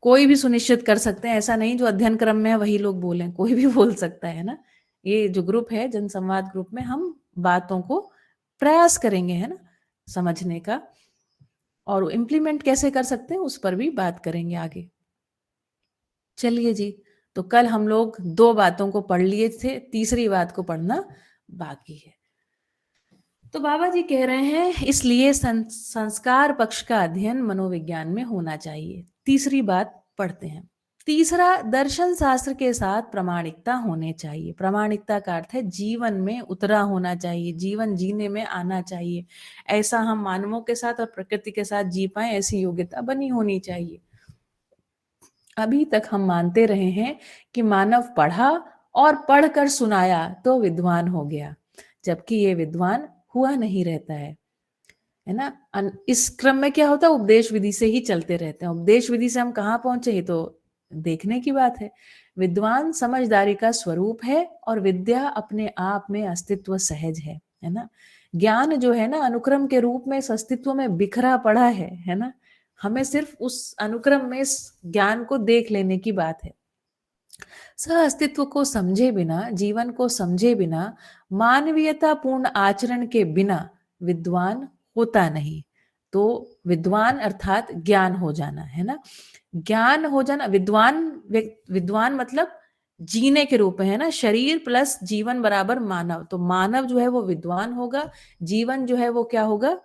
A: कोई भी सुनिश्चित कर सकते हैं, ऐसा नहीं जो अध्ययन क्रम में है वही लोग बोलें, कोई भी बोल सकता है ना? ये जो ग्रुप है जन संवाद ग्रुप में हम बातों को प्रयास करेंगे, है ना, समझने का, और इम्प्लीमेंट कैसे कर सकते हैं उस पर भी बात करेंगे आगे। चलिए जी, तो कल हम लोग 2 बातों को पढ़ लिए थे, तीसरी बात को पढ़ना बाकी है। तो बाबा जी कह रहे हैं इसलिए संस्कार पक्ष का अध्ययन मनोविज्ञान में होना चाहिए। तीसरी बात पढ़ते हैं। तीसरा, दर्शन शास्त्र के साथ प्रामाणिकता होने चाहिए। प्रामाणिकता का अर्थ है जीवन में उतरा होना चाहिए, जीवन जीने में आना चाहिए। ऐसा हम मानवों के साथ और प्रकृति के साथ जी पाए, ऐसी योग्यता बनी होनी चाहिए। अभी तक हम मानते रहे हैं कि मानव पढ़ा और पढ़कर सुनाया तो विद्वान हो गया, जबकि ये विद्वान हुआ नहीं रहता है ना? इस क्रम में क्या होता है, उपदेश विधि से ही चलते रहते हैं। उपदेश विधि से हम कहाँ पहुंचे ये तो देखने की बात है। विद्वान समझदारी का स्वरूप है और विद्या अपने आप में अस्तित्व सहज है ना? ज्ञान जो है ना, अनुक्रम के रूप में इस अस्तित्व में बिखरा पड़ा है ना? हमें सिर्फ उस अनुक्रम में इस ज्ञान को देख लेने की बात है। सह अस्तित्व को समझे बिना, जीवन को समझे बिना, मानवीयता पूर्ण आचरण के बिना विद्वान होता नहीं। तो विद्वान अर्थात ज्ञान हो जाना, है ना? ज्ञान हो जाना, विद्वान मतलब जीने के रूप में, है ना? शरीर प्लस जीवन बराबर मानव। तो मानव जो है वो विद्वान होगा, जीवन जो है वो क्या होगा,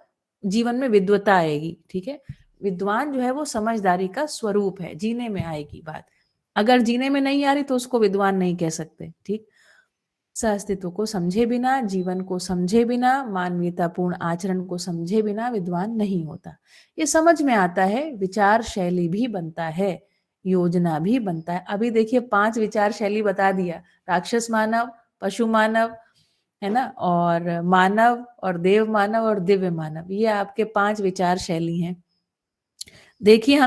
A: जीवन में विद्वता आएगी, ठीक है? विद्वान जो है वो समझदारी का स्वरूप है, जीने में आएगी बात। अगर जीने में नहीं आ रही तो उसको विद्वान नहीं कह सकते, ठीक? सहअस्तित्व को समझे बिना, जीवन को समझे बिना, मानवीयतापूर्ण आचरण को समझे बिना विद्वान नहीं होता। ये समझ में आता है, विचार शैली भी बनता है, योजना भी बनता है। अभी देखिए 5 विचार शैली बता दिया, राक्षस मानव, पशु मानव, है ना, और मानव और देव मानव और दिव्य मानव, ये आपके 5 विचार शैली हैं। देखिए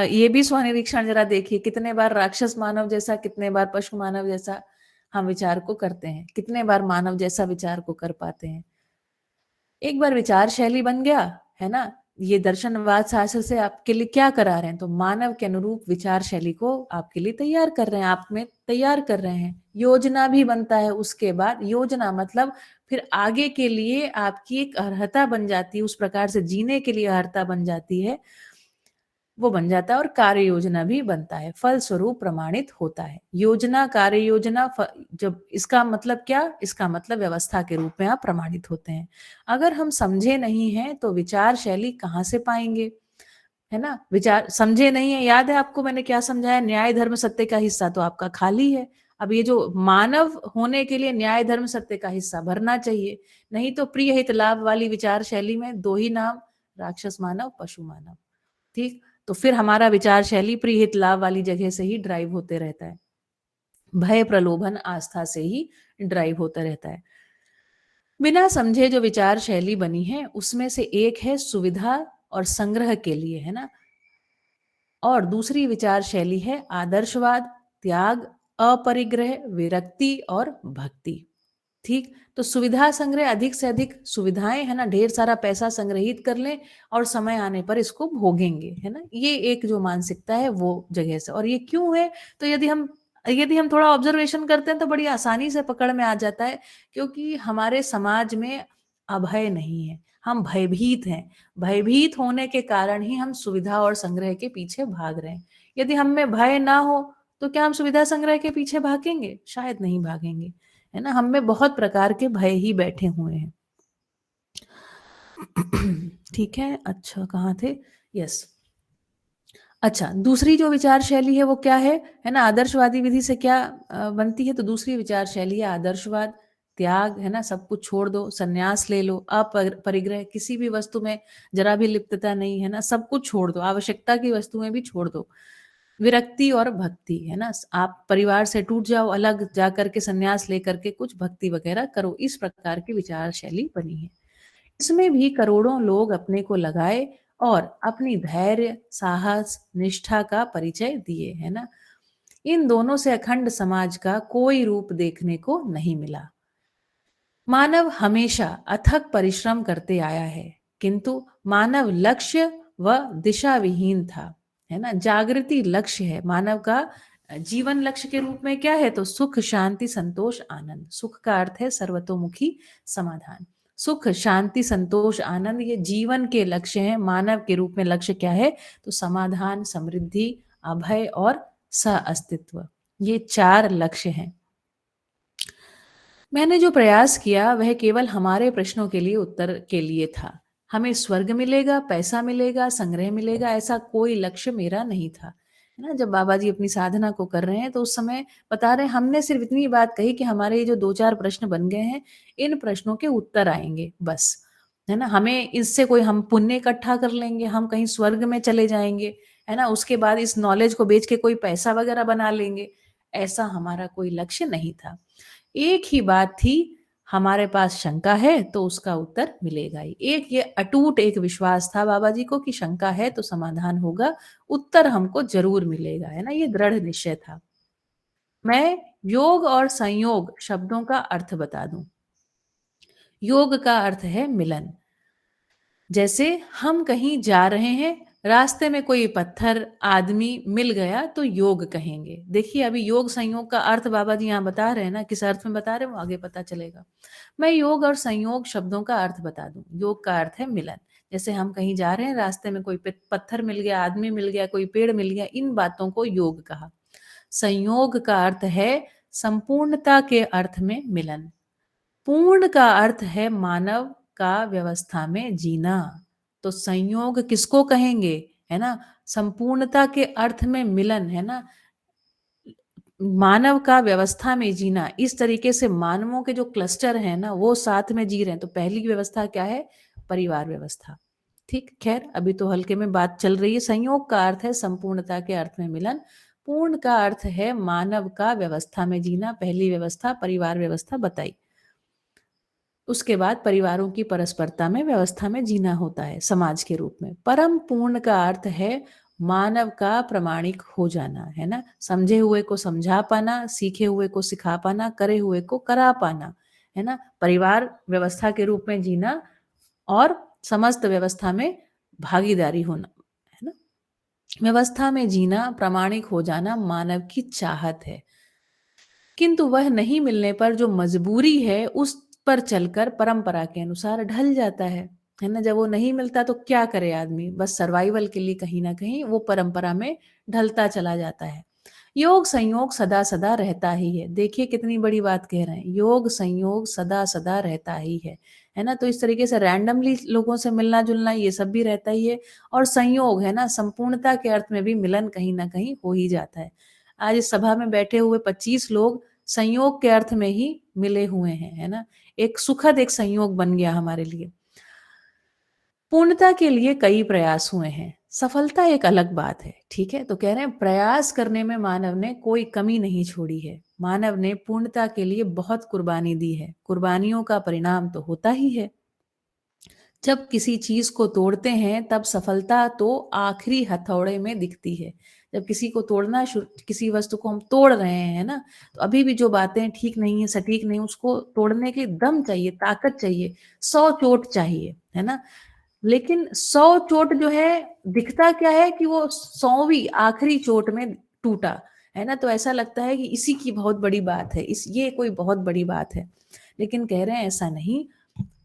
A: ये भी स्वनिरीक्षण जरा देखिए, कितने बार राक्षस मानव जैसा, कितने बार पशु मानव जैसा हम विचार को करते हैं, कितने बार मानव जैसा विचार को कर पाते हैं। एक बार विचार शैली बन गया, है ना, ये दर्शनवाद शास्त्र से आपके लिए क्या करा रहे हैं, तो मानव के अनुरूप विचार शैली को आपके लिए तैयार कर रहे हैं, आप में तैयार कर रहे हैं। योजना भी बनता है उसके बाद। योजना मतलब फिर आगे के लिए आपकी एक अर्हता बन जाती है, उस प्रकार से जीने के लिए अर्हता बन जाती है, वो बन जाता है, और कार्य योजना भी बनता है, फलस्वरूप प्रमाणित होता है। योजना, कार्य योजना, जब इसका मतलब क्या, इसका मतलब व्यवस्था के रूप में आप प्रमाणित होते हैं। अगर हम समझे नहीं हैं तो विचार शैली कहाँ से पाएंगे, है ना? विचार समझे नहीं है, याद है आपको मैंने क्या समझाया, न्याय धर्म सत्य का हिस्सा तो आपका खाली है। अब ये जो मानव होने के लिए न्याय धर्म सत्य का हिस्सा भरना चाहिए, नहीं तो प्रिय हित लाभ वाली विचार शैली में 2 ही नाम, राक्षस मानव, पशु मानव, ठीक? तो फिर हमारा विचार शैली प्रीहित लाभ वाली जगह से ही ड्राइव होते रहता है, भय प्रलोभन आस्था से ही ड्राइव होता रहता है। बिना समझे जो विचार शैली बनी है उसमें से एक है सुविधा और संग्रह के लिए, है ना, और दूसरी विचार शैली है आदर्शवाद, त्याग, अपरिग्रह, विरक्ति और भक्ति, ठीक? तो सुविधा संग्रह, अधिक से अधिक सुविधाएं, है ना, ढेर सारा पैसा संग्रहित कर लें और समय आने पर इसको भोगेंगे, है ना, ये एक जो मानसिकता है वो जगह से। और ये क्यों है, तो यदि हम थोड़ा ऑब्जर्वेशन करते हैं तो बड़ी आसानी से पकड़ में आ जाता है, क्योंकि हमारे समाज में अभय नहीं है, हम भयभीत हैं। भयभीत होने के कारण ही हम सुविधा और संग्रह के पीछे भाग रहे हैं। यदि हम में भय ना हो तो क्या हम सुविधा संग्रह के पीछे भागेंगे? शायद नहीं भागेंगे, है ना? हम में बहुत प्रकार के भय ही बैठे हुए हैं। ठीक है, अच्छा कहाँ थे? यस, अच्छा, दूसरी जो विचार शैली है वो क्या है ना? आदर्शवादी विधि से क्या बनती है, तो दूसरी विचार शैली है आदर्शवाद, त्याग, है ना? सब कुछ छोड़ दो, संन्यास ले लो, परिग्रह, किसी भी वस्तु में ज़रा भी लिप्तता नहीं, है ना? सब कुछ छोड़ दो, आवश्यकता की वस्तुएँ भी छोड़ दो। विरक्ति और भक्ति, है ना? आप परिवार से टूट जाओ, अलग जा कर के संन्यास लेकर के कुछ भक्ति वगैरह करो, इस प्रकार की विचार शैली बनी है। इसमें भी करोड़ों लोग अपने को लगाए और अपनी धैर्य, साहस, निष्ठा का परिचय दिए, है ना? इन दोनों से अखंड समाज का कोई रूप देखने को नहीं मिला। मानव हमेशा अथक परिश्रम करते आया है, किंतु मानव लक्ष्य व दिशा विहीन था, है ना? जागृति लक्ष्य है मानव का। जीवन लक्ष्य के रूप में क्या है? तो सुख, शांति, संतोष, आनंद। सुख का अर्थ है सर्वतोमुखी समाधान। सुख, शांति, संतोष, आनंद, ये जीवन के लक्ष्य हैं। मानव के रूप में लक्ष्य क्या है? तो समाधान, समृद्धि, अभय और सह अस्तित्व, ये 4 लक्ष्य हैं। मैंने जो प्रयास किया वह केवल हमारे प्रश्नों के लिए उत्तर के लिए था। हमें स्वर्ग मिलेगा, पैसा मिलेगा, संग्रह मिलेगा, ऐसा कोई लक्ष्य मेरा नहीं था। है ना? जब बाबा जी अपनी साधना को कर रहे हैं तो उस समय बता रहे हैं, हमने सिर्फ इतनी बात कही कि हमारे ये जो 2-4 प्रश्न बन गए हैं, इन प्रश्नों के उत्तर आएँगे बस। है ना? हमें इससे कोई, हम पुण्य इकट्ठा कर लेंगे, हम कहीं स्वर्ग में चले जाएँगे, है ना? उसके बाद इस नॉलेज को बेच के कोई पैसा वगैरह बना लेंगे, ऐसा हमारा कोई लक्ष्य नहीं था। एक ही बात थी, हमारे पास शंका है तो उसका उत्तर मिलेगा ही। एक ये अटूट एक विश्वास था बाबा जी को कि शंका है तो समाधान होगा, उत्तर हमको ज़रूर मिलेगा, है ना? ये दृढ़ निश्चय था। मैं योग और संयोग शब्दों का अर्थ बता दूँ। योग का अर्थ है मिलन। जैसे हम कहीं जा रहे हैं, रास्ते में कोई पत्थर, आदमी मिल गया तो योग कहेंगे। देखिए अभी योग संयोग का अर्थ बाबा जी यहाँ बता रहे हैं ना, किस अर्थ में बता रहे हैं वो आगे पता चलेगा। मैं योग और संयोग शब्दों का अर्थ बता दूँ। योग का अर्थ है मिलन। जैसे हम कहीं जा रहे हैं, रास्ते में कोई पत्थर मिल गया, आदमी मिल गया, कोई पेड़ मिल गया, इन बातों को योग कहा। संयोग का अर्थ है संपूर्णता के अर्थ में मिलन। पूर्ण का अर्थ है मानव का व्यवस्था में जीना। तो संयोग किसको कहेंगे? है ना? संपूर्णता के अर्थ में मिलन, है ना? मानव का व्यवस्था में जीना, इस तरीके से मानवों के जो क्लस्टर हैं ना, वो साथ में जी रहे हैं। तो पहली व्यवस्था क्या है? परिवार व्यवस्था। ठीक, खैर अभी तो हल्के में बात चल रही है। संयोग का अर्थ है संपूर्णता के अर्थ में मिलन। पूर्ण का अर्थ है मानव का व्यवस्था में जीना। पहली व्यवस्था परिवार व्यवस्था बताई। उसके बाद परिवारों की परस्परता में, व्यवस्था में जीना होता है समाज के रूप में। परम पूर्ण का अर्थ है मानव का प्रामाणिक हो जाना, है ना? समझे हुए को समझा पाना, सीखे हुए को सिखा पाना, करे हुए को करा पाना, है ना? परिवार व्यवस्था के रूप में जीना और समस्त व्यवस्था में भागीदारी होना, है ना? व्यवस्था में जीना, प्रामाणिक हो जाना मानव की चाहत है। किंतु वह नहीं मिलने पर जो मजबूरी है, उस पर चलकर परंपरा के अनुसार ढल जाता है ना? जब वो नहीं मिलता तो क्या करे आदमी? बस सर्वाइवल के लिए कहीं न कहीं वो परंपरा में ढलता चला जाता है। योग संयोग सदा-सदा रहता ही है। देखिए कितनी बड़ी बात कह रहे हैं। योग संयोग सदा-सदा रहता ही है ना? तो इस तरीके से रैंडमली लोगों से मिलना-जुलना ये सब भी रहता ही है, और संयोग है ना, संपूर्णता के अर्थ में भी मिलन कहीं न कहीं हो ही जाता है। आज इस सभा में बैठे हुए 25 लोग संयोग के अर्थ में ही मिले हुए हैं, है ना? एक सुखद एक संयोग बन गया हमारे लिए। पूर्णता के लिए कई प्रयास हुए हैं, सफलता एक अलग बात है, ठीक है? तो कह रहे हैं प्रयास करने में मानव ने कोई कमी नहीं छोड़ी है। मानव ने पूर्णता के लिए बहुत कुर्बानी दी है। कुर्बानियों का परिणाम तो होता ही है। जब किसी चीज़ को तोड़ते हैं तब सफलता तो आखिरी हथौड़े में दिखती है। जब किसी को तोड़ना शु किसी वस्तु को हम तोड़ रहे हैं, है ना? तो अभी भी जो बातें ठीक नहीं है, सटीक नहीं है, उसको तोड़ने के दम चाहिए, ताकत चाहिए, 100 चोट चाहिए, है ना? लेकिन 100 चोट जो है, दिखता क्या है कि वो 100वीं आखिरी चोट में टूटा, है ना? तो ऐसा लगता है कि इसी की बहुत बड़ी बात है, ये कोई बहुत बड़ी बात है। लेकिन कह रहे हैं ऐसा नहीं,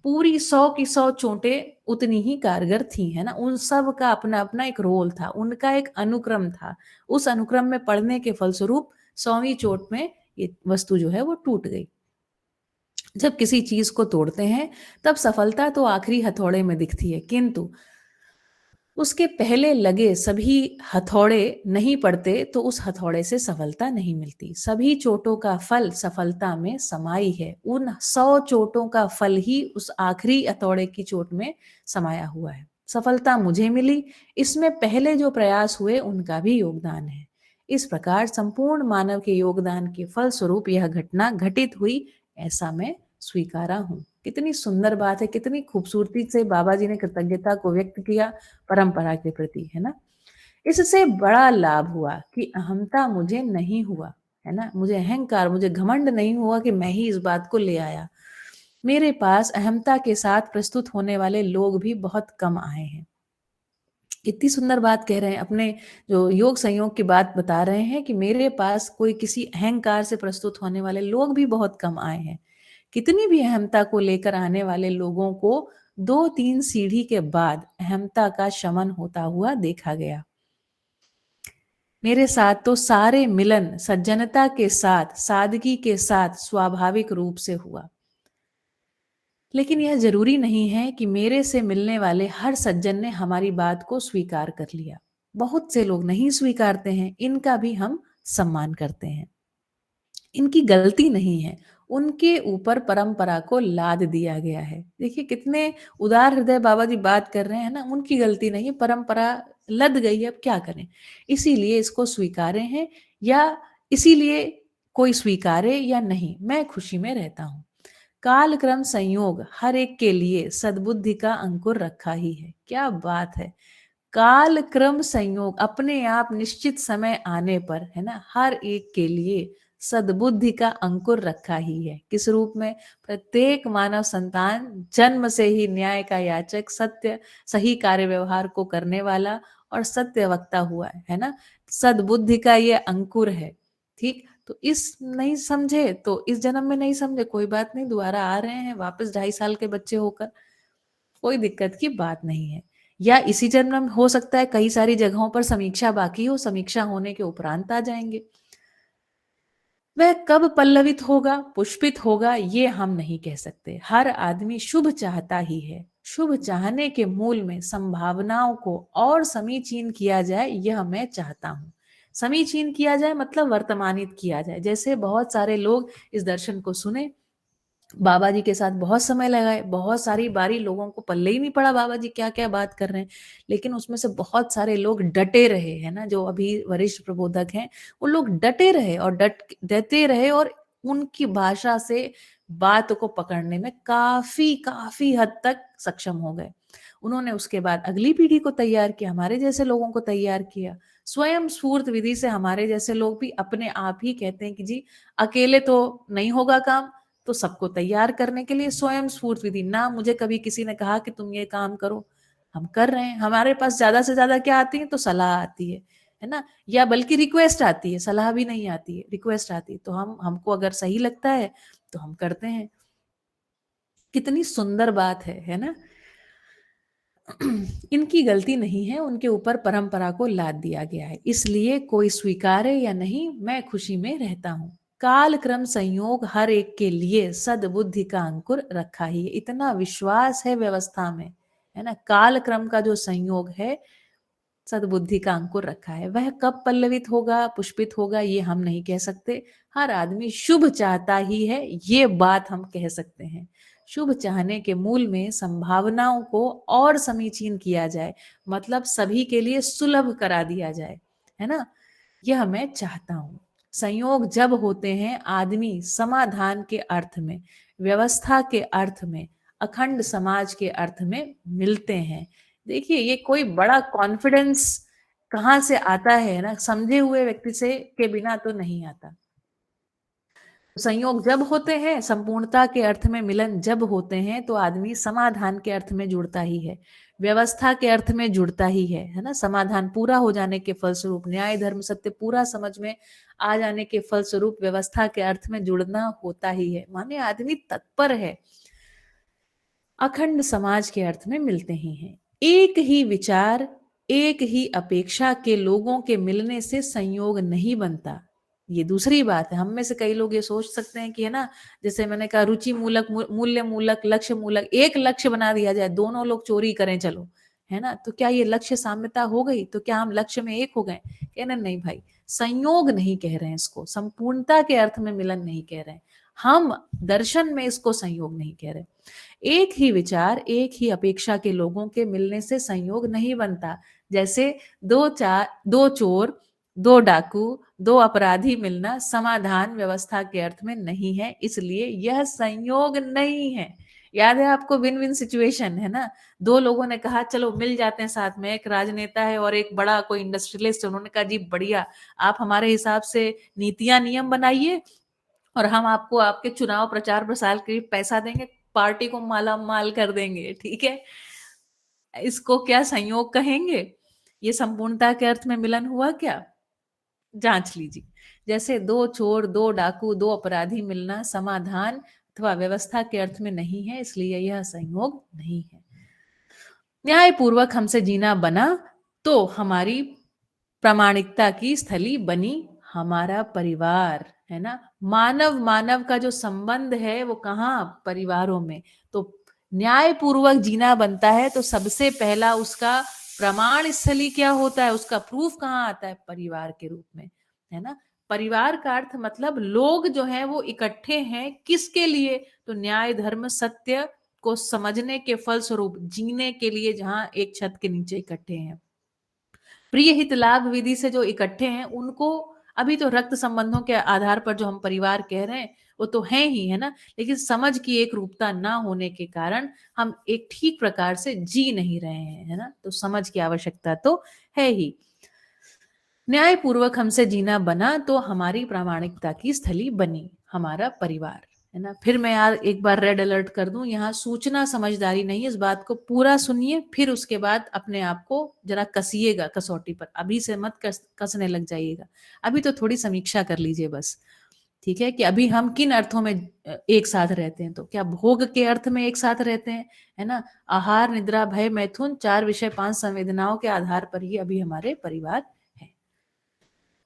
A: पूरी 100 की 100 चोटें उतनी ही कारगर थी, है ना? उन सब का अपना-अपना एक रोल था, उनका एक अनुक्रम था। उस अनुक्रम में पड़ने के फलस्वरूप 100वीं चोट में ये वस्तु जो है वो टूट गई। जब किसी चीज़ को तोड़ते हैं, तब सफलता तो आखिरी हथौड़े में दिखती है, किंतु उसके पहले लगे सभी हथौड़े नहीं पड़ते तो उस हथौड़े से सफलता नहीं मिलती। सभी चोटों का फल सफलता में समाई है। उन 100 चोटों का फल ही उस आखिरी हथौड़े की चोट में समाया हुआ है। सफलता मुझे मिली, इसमें पहले जो प्रयास हुए उनका भी योगदान है। इस प्रकार संपूर्ण मानव के योगदान के फलस्वरूप यह घटना घटित हुई, ऐसा मैं स्वीकारा हूँ। कितनी सुंदर बात है, कितनी खूबसूरती से बाबा जी ने कृतज्ञता को व्यक्त किया परंपरा के प्रति, है ना? इससे बड़ा लाभ हुआ कि अहमता मुझे नहीं हुआ, है ना? मुझे अहंकार, मुझे घमंड नहीं हुआ कि मैं ही इस बात को ले आया। मेरे पास अहमता के साथ प्रस्तुत होने वाले लोग भी बहुत कम आए हैं। कितनी सुंदर बात कह रहे हैं, अपने जो योग संयोग की बात बता रहे हैं कि मेरे पास कोई किसी अहंकार से प्रस्तुत होने वाले लोग भी बहुत कम आए हैं। कितनी भी अहमता को लेकर आने वाले लोगों को 2-3 सीढ़ी के बाद अहमता का शमन होता हुआ देखा गया। मेरे साथ तो सारे मिलन सज्जनता के साथ, सादगी के साथ स्वाभाविक रूप से हुआ। लेकिन यह जरूरी नहीं है कि मेरे से मिलने वाले हर सज्जन ने हमारी बात को स्वीकार कर लिया। बहुत से लोग नहीं स्वीकारते हैं, इनका भी हम सम्मान करते हैं। इनकी गलती नहीं है, उनके ऊपर परंपरा को लाद दिया गया है। देखिए कितने उदार हृदय बाबा जी बात कर रहे हैं ना, उनकी गलती नहीं है, परंपरा लद गई है, अब क्या करें? इसीलिए इसको स्वीकारे हैं, या इसीलिए कोई स्वीकारे या नहीं, मैं खुशी में रहता हूँ। काल क्रम संयोग हर एक के लिए सद्बुद्धि का अंकुर रखा ही है। क्या बात है! काल क्रम संयोग अपने आप निश्चित समय आने पर, है ना, हर एक के लिए सद्बुद्धि का अंकुर रखा ही है। किस रूप में? प्रत्येक मानव संतान जन्म से ही न्याय का याचक, सत्य सही कार्य व्यवहार को करने वाला और सत्य वक्ता हुआ है ना? सद्बुद्धि का ये अंकुर है। ठीक, तो इस नहीं समझे तो इस जन्म में नहीं समझे, कोई बात नहीं, दोबारा आ रहे हैं वापस 2.5 साल के बच्चे होकर, कोई दिक्कत की बात नहीं है। या इसी जन्म में हो सकता है कई सारी जगहों पर समीक्षा बाकी हो, समीक्षा होने के उपरांत आ जाएंगे। वह कब पल्लवित होगा, पुष्पित होगा, ये हम नहीं कह सकते। हर आदमी शुभ चाहता ही है। शुभ चाहने के मूल में संभावनाओं को और समीचीन किया जाए, यह मैं चाहता हूँ। समीचीन किया जाए मतलब वर्तमानित किया जाए। जैसे बहुत सारे लोग इस दर्शन को सुने, बाबा जी के साथ बहुत समय लगाए, बहुत सारी बारी लोगों को पल्ले ही नहीं पड़ा बाबा जी क्या-क्या बात कर रहे हैं। लेकिन उसमें से बहुत सारे लोग डटे रहे, है ना? जो अभी वरिष्ठ प्रबोधक हैं, वो लोग डटे रहे और डटे रहे और उनकी भाषा से बात को पकड़ने में काफ़ी हद तक सक्षम हो गए। उन्होंने उसके बाद अगली पीढ़ी को तैयार किया, हमारे जैसे लोगों को तैयार किया। स्वयं स्फूर्त विधि से हमारे जैसे लोग भी अपने आप ही कहते हैं कि जी, अकेले तो नहीं होगा काम, तो सबको तैयार करने के लिए स्वयं स्फूर्त विधि। ना मुझे कभी किसी ने कहा कि तुम ये काम करो, हम कर रहे हैं। हमारे पास ज्यादा से ज्यादा क्या आती है? तो सलाह आती है ना? या बल्कि रिक्वेस्ट आती है, सलाह भी नहीं आती है, रिक्वेस्ट आती है। तो हमको अगर सही लगता है तो हम करते हैं। कितनी सुंदर बात है ना? इनकी गलती नहीं है, उनके ऊपर परंपरा को लाद दिया गया है। इसलिए कोई स्वीकारे या नहीं, मैं खुशी में रहता हूँ। काल क्रम संयोग हर एक के लिए सद्बुद्धि का अंकुर रखा ही है। इतना विश्वास है व्यवस्था में, है ना? काल क्रम का जो संयोग है, सद्बुद्धि का अंकुर रखा है। वह कब पल्लवित होगा, पुष्पित होगा, ये हम नहीं कह सकते। हर आदमी शुभ चाहता ही है, ये बात हम कह सकते हैं। शुभ चाहने के मूल में संभावनाओं को और समीचीन किया जाए, मतलब सभी के लिए सुलभ करा दिया जाए, है ना? यह मैं चाहता हूँ। संयोग जब होते हैं, आदमी समाधान के अर्थ में, व्यवस्था के अर्थ में, अखंड समाज के अर्थ में मिलते हैं। देखिए ये कोई बड़ा कॉन्फिडेंस कहाँ से आता है ना, समझे हुए व्यक्ति से के बिना तो नहीं आता। संयोग जब होते हैं, संपूर्णता के अर्थ में मिलन जब होते हैं, तो आदमी समाधान के अर्थ में जुड़ता ही है, व्यवस्था के अर्थ में जुड़ता ही है ना? समाधान पूरा हो जाने के फलस्वरूप, न्याय धर्म सत्य पूरा समझ में आ जाने के फलस्वरूप व्यवस्था के अर्थ में जुड़ना होता ही है। माने आदमी तत्पर है, अखंड समाज के अर्थ में मिलते ही हैं। एक ही विचार, एक ही अपेक्षा के लोगों के मिलने से संयोग नहीं बनता। ये दूसरी बात है। हम में से कई लोग ये सोच सकते हैं कि है ना, जैसे मैंने कहा रुचि मूलक, मूल्य मूलक, लक्ष्य मूलक, एक लक्ष्य बना दिया जाए, दोनों लोग चोरी करें चलो, है ना? तो क्या ये लक्ष्य साम्यता हो गई? तो क्या हम लक्ष्य में एक हो गए? कहना नहीं भाई, संयोग नहीं कह रहे हैं इसको, संपूर्णता के अर्थ में मिलन नहीं कह रहे हैं, हम दर्शन में इसको संयोग नहीं कह रहे। एक ही विचार, एक ही अपेक्षा के लोगों के मिलने से संयोग नहीं बनता। जैसे दो चोर, दो डाकू, दो अपराधी मिलना समाधान व्यवस्था के अर्थ में नहीं है, इसलिए यह संयोग नहीं है। याद है आपको विन विन सिचुएशन, है ना? दो लोगों ने कहा चलो मिल जाते हैं साथ में, एक राजनेता है और एक बड़ा कोई इंडस्ट्रियलिस्ट है, उन्होंने कहा जी बढ़िया, आप हमारे हिसाब से नीतियां नियम बनाइए और हम आपको आपके चुनाव प्रचार प्रसार के लिए पैसा देंगे, पार्टी को माला माल कर देंगे, ठीक है? इसको क्या संयोग कहेंगे? ये संपूर्णता के अर्थ में मिलन हुआ क्या? जांच लीजिए। जैसे दो चोर, दो डाकू, दो अपराधी मिलना समाधान अथवा व्यवस्था के अर्थ में नहीं है, इसलिए यह संयोग नहीं है। न्यायपूर्वक हमसे जीना बना तो हमारी प्रामाणिकता की स्थली बनी हमारा परिवार, है ना? मानव मानव का जो संबंध है वो कहाँ? परिवारों में। तो न्यायपूर्वक जीना बनता है तो सबसे पहला उसका प्रमाण स्थली क्या होता है? उसका प्रूफ कहाँ आता है? परिवार के रूप में, है ना? परिवार का अर्थ मतलब लोग जो हैं वो इकट्ठे हैं किसके लिए? तो न्याय धर्म सत्य को समझने के फलस्वरूप जीने के लिए, जहां एक छत के नीचे इकट्ठे हैं। प्रिय हित लाभ विधि से जो इकट्ठे हैं उनको, अभी तो रक्त संबंधों के आधार पर जो हम परिवार कह रहे हैं वो तो है ही, है ना? लेकिन समझ की एक रूपता ना होने के कारण हम एक ठीक प्रकार से जी नहीं रहे हैं, है ना? तो समझ की आवश्यकता तो है ही। न्यायपूर्वक हमसे जीना बना तो हमारी प्रामाणिकता की स्थली बनी हमारा परिवार, है ना? फिर मैं यार एक बार रेड अलर्ट कर दूं, यहाँ सूचना समझदारी नहीं है, इस बात को पूरा सुनिए, फिर उसके बाद अपने आप को जरा कसिएगा कसौटी पर, अभी से मत कसने लग जाइएगा। अभी तो थोड़ी समीक्षा कर लीजिए बस, ठीक है? कि अभी हम किन अर्थों में एक साथ रहते हैं। तो क्या भोग के अर्थ में एक साथ रहते हैं, है ना? आहार निद्रा भय मैथुन, 4 विषय 5 संवेदनाओं के आधार पर ही अभी हमारे परिवार है।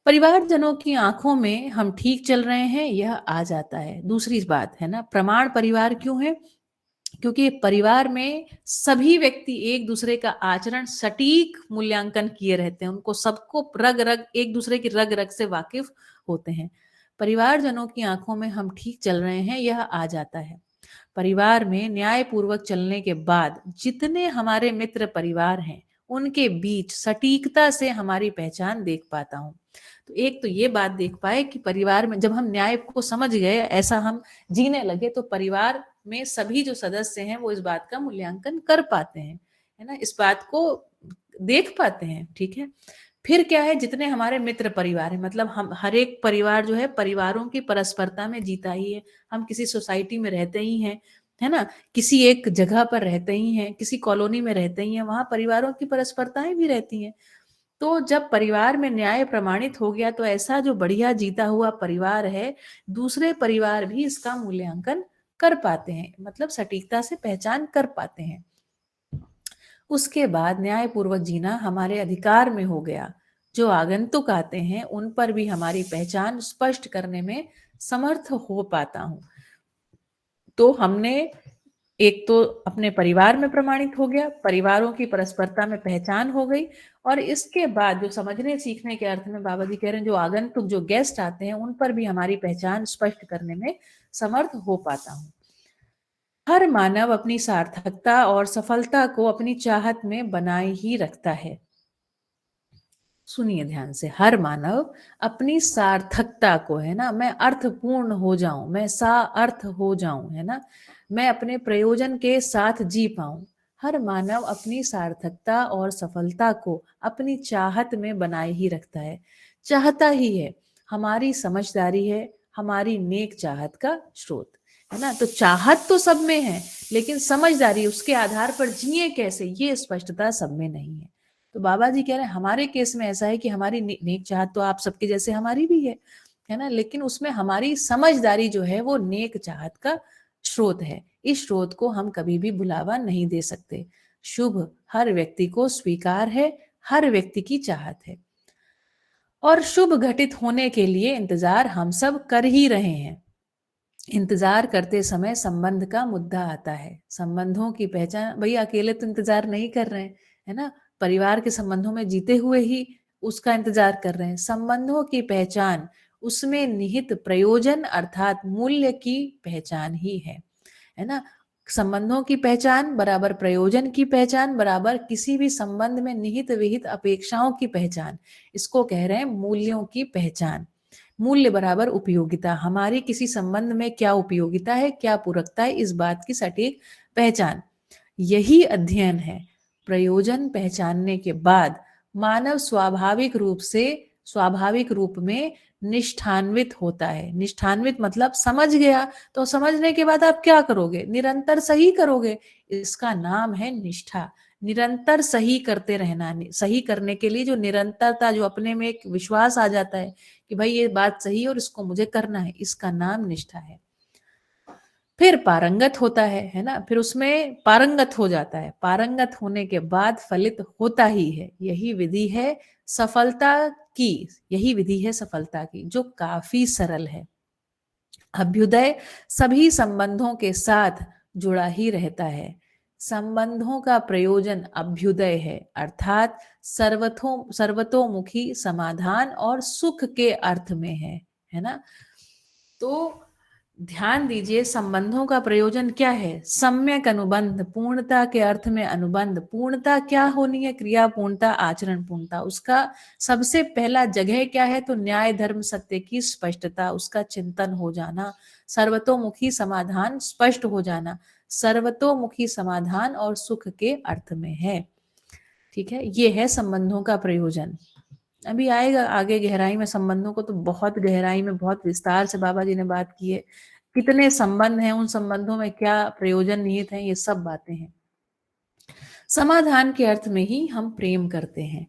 A: परिवारजनों की आंखों में हम ठीक चल रहे हैं यह आ जाता है। दूसरी बात है ना, प्रमाण परिवार क्यों है? क्योंकि परिवार में सभी व्यक्ति एक दूसरे का आचरण सटीक मूल्यांकन किए रहते हैं, उनको सबको रग रग, एक दूसरे की रग रग से वाकिफ होते हैं। परिवारजनों की आंखों में हम ठीक चल रहे हैं यह आ जाता है। परिवार में न्यायपूर्वक चलने के बाद जितने हमारे मित्र परिवार हैं उनके बीच सटीकता से हमारी पहचान देख पाता हूँ। तो एक तो ये बात देख पाए कि परिवार में जब हम न्याय को समझ गए, ऐसा हम जीने लगे, तो परिवार में सभी जो सदस्य हैं वो इस बात का मूल्यांकन कर पाते हैं, है ना? इस बात को देख पाते हैं, ठीक है? फिर क्या है, जितने हमारे मित्र परिवार है, मतलब हम हर एक परिवार जो है परिवारों की परस्परता में जीता ही है। हम किसी सोसाइटी में रहते ही हैं, है ना? किसी एक जगह पर रहते ही हैं, किसी कॉलोनी में रहते ही हैं, वहां परिवारों की परस्परताएं भी रहती हैं। तो जब परिवार में न्याय प्रमाणित हो गया तो ऐसा जो बढ़िया जीता हुआ परिवार है, दूसरे परिवार भी इसका मूल्यांकन कर पाते हैं, मतलब सटीकता से पहचान कर पाते हैं। उसके बाद न्यायपूर्वक जीना हमारे अधिकार में हो गया। जो आगंतुक आते हैं उन पर भी हमारी पहचान स्पष्ट करने में समर्थ हो पाता हूं। तो हमने एक तो अपने परिवार में प्रमाणित हो गया, परिवारों की परस्परता में पहचान हो गई, और इसके बाद जो समझने सीखने के अर्थ में बाबा जी कह रहे हैं, जो आगंतुक जो गेस्ट आते हैं उन पर भी हमारी पहचान स्पष्ट करने में समर्थ हो पाता हूं। हर मानव अपनी सार्थकता और सफलता को अपनी चाहत में बनाए ही रखता है। सुनिए ध्यान से, हर मानव अपनी सार्थकता को, है ना, मैं अर्थपूर्ण हो जाऊं, मैं सा अर्थ हो जाऊं, है ना, मैं अपने प्रयोजन के साथ जी पाऊं। हर मानव अपनी सार्थकता और सफलता को अपनी चाहत में बनाए ही रखता है, चाहता ही है। हमारी समझदारी है हमारी नेक चाहत का स्रोत, है ना? तो चाहत तो सब में है, लेकिन समझदारी उसके आधार पर जिए कैसे, ये स्पष्टता सब में नहीं है। तो बाबा जी कह रहे हैं हमारे केस में ऐसा है कि हमारी नेक चाहत तो आप सबके जैसे हमारी भी है ना? लेकिन उसमें हमारी समझदारी जो है वो नेक चाहत का स्रोत है। इस स्रोत को हम कभी भी बुलावा नहीं दे सकते। शुभ हर व्यक्ति को स्वीकार है, हर व्यक्ति की चाहत है, और शुभ घटित होने के लिए इंतजार हम सब कर ही रहे हैं। इंतजार करते समय संबंध का मुद्दा आता है। संबंधों की पहचान, भई अकेले तो इंतजार नहीं कर रहे हैं, है ना, परिवार के संबंधों में जीते हुए ही उसका इंतजार कर रहे हैं। संबंधों की पहचान उसमें निहित प्रयोजन अर्थात मूल्य की पहचान ही है ना। संबंधों की पहचान बराबर प्रयोजन की पहचान बराबर किसी भी संबंध में निहित विहित अपेक्षाओं की पहचान, इसको कह रहे हैं मूल्यों की पहचान। मूल्य बराबर उपयोगिता, हमारी किसी संबंध में क्या उपयोगिता है, क्या पूरकता है, इस बात की सटीक पहचान, यही अध्ययन है। प्रयोजन पहचानने के बाद मानव स्वाभाविक रूप में निष्ठान्वित होता है। निष्ठान्वित मतलब समझ गया, तो समझने के बाद आप क्या करोगे, निरंतर सही करोगे, इसका नाम है निष्ठा। निरंतर सही करते रहना, सही करने के लिए जो निरंतरता, जो अपने में एक विश्वास आ जाता है कि भाई ये बात सही है और इसको मुझे करना है, इसका नाम निष्ठा है। फिर पारंगत होता है ना, फिर उसमें पारंगत हो जाता है। पारंगत होने के बाद फलित होता ही है। यही विधि है सफलता की, यही विधि है सफलता की, जो काफी सरल है। अभ्युदय सभी संबंधों के साथ जुड़ा ही रहता है। संबंधों का प्रयोजन अभ्युदय है, अर्थात सर्वतोमुखी समाधान और सुख के अर्थ में है ना। तो ध्यान दीजिए, संबंधों का प्रयोजन क्या है, सम्यक अनुबंध, पूर्णता के अर्थ में अनुबंध। पूर्णता क्या होनी है, क्रिया पूर्णता, आचरण पूर्णता। उसका सबसे पहला जगह क्या है, तो न्याय धर्म सत्य की स्पष्टता, उसका चिंतन हो जाना, सर्वतोमुखी समाधान स्पष्ट हो जाना। सर्वतोमुखी समाधान और सुख के अर्थ में है। ठीक है, ये है संबंधों का प्रयोजन। अभी आएगा आगे गहराई में संबंधों को, तो बहुत गहराई में बहुत विस्तार से बाबा जी ने बात की है। कितने संबंध हैं, उन संबंधों में क्या प्रयोजन निहित है, ये सब बातें हैं। समाधान के अर्थ में ही हम प्रेम करते हैं,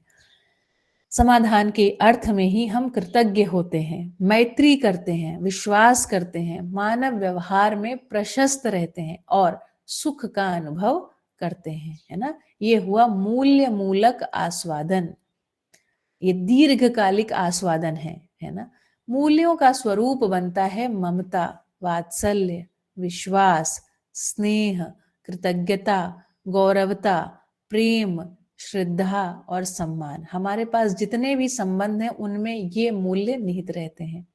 A: समाधान के अर्थ में ही हम कृतज्ञ होते हैं, मैत्री करते हैं, विश्वास करते हैं, मानव व्यवहार में प्रशस्त रहते हैं और सुख का अनुभव करते हैं, है ना। ये हुआ मूल्य मूलक आस्वादन, ये दीर्घकालिक आस्वादन है ना। मूल्यों का स्वरूप बनता है ममता, वात्सल्य, विश्वास, स्नेह, कृतज्ञता, गौरवता, प्रेम, श्रद्धा और सम्मान। हमारे पास जितने भी संबंध हैं उनमें ये मूल्य निहित रहते हैं।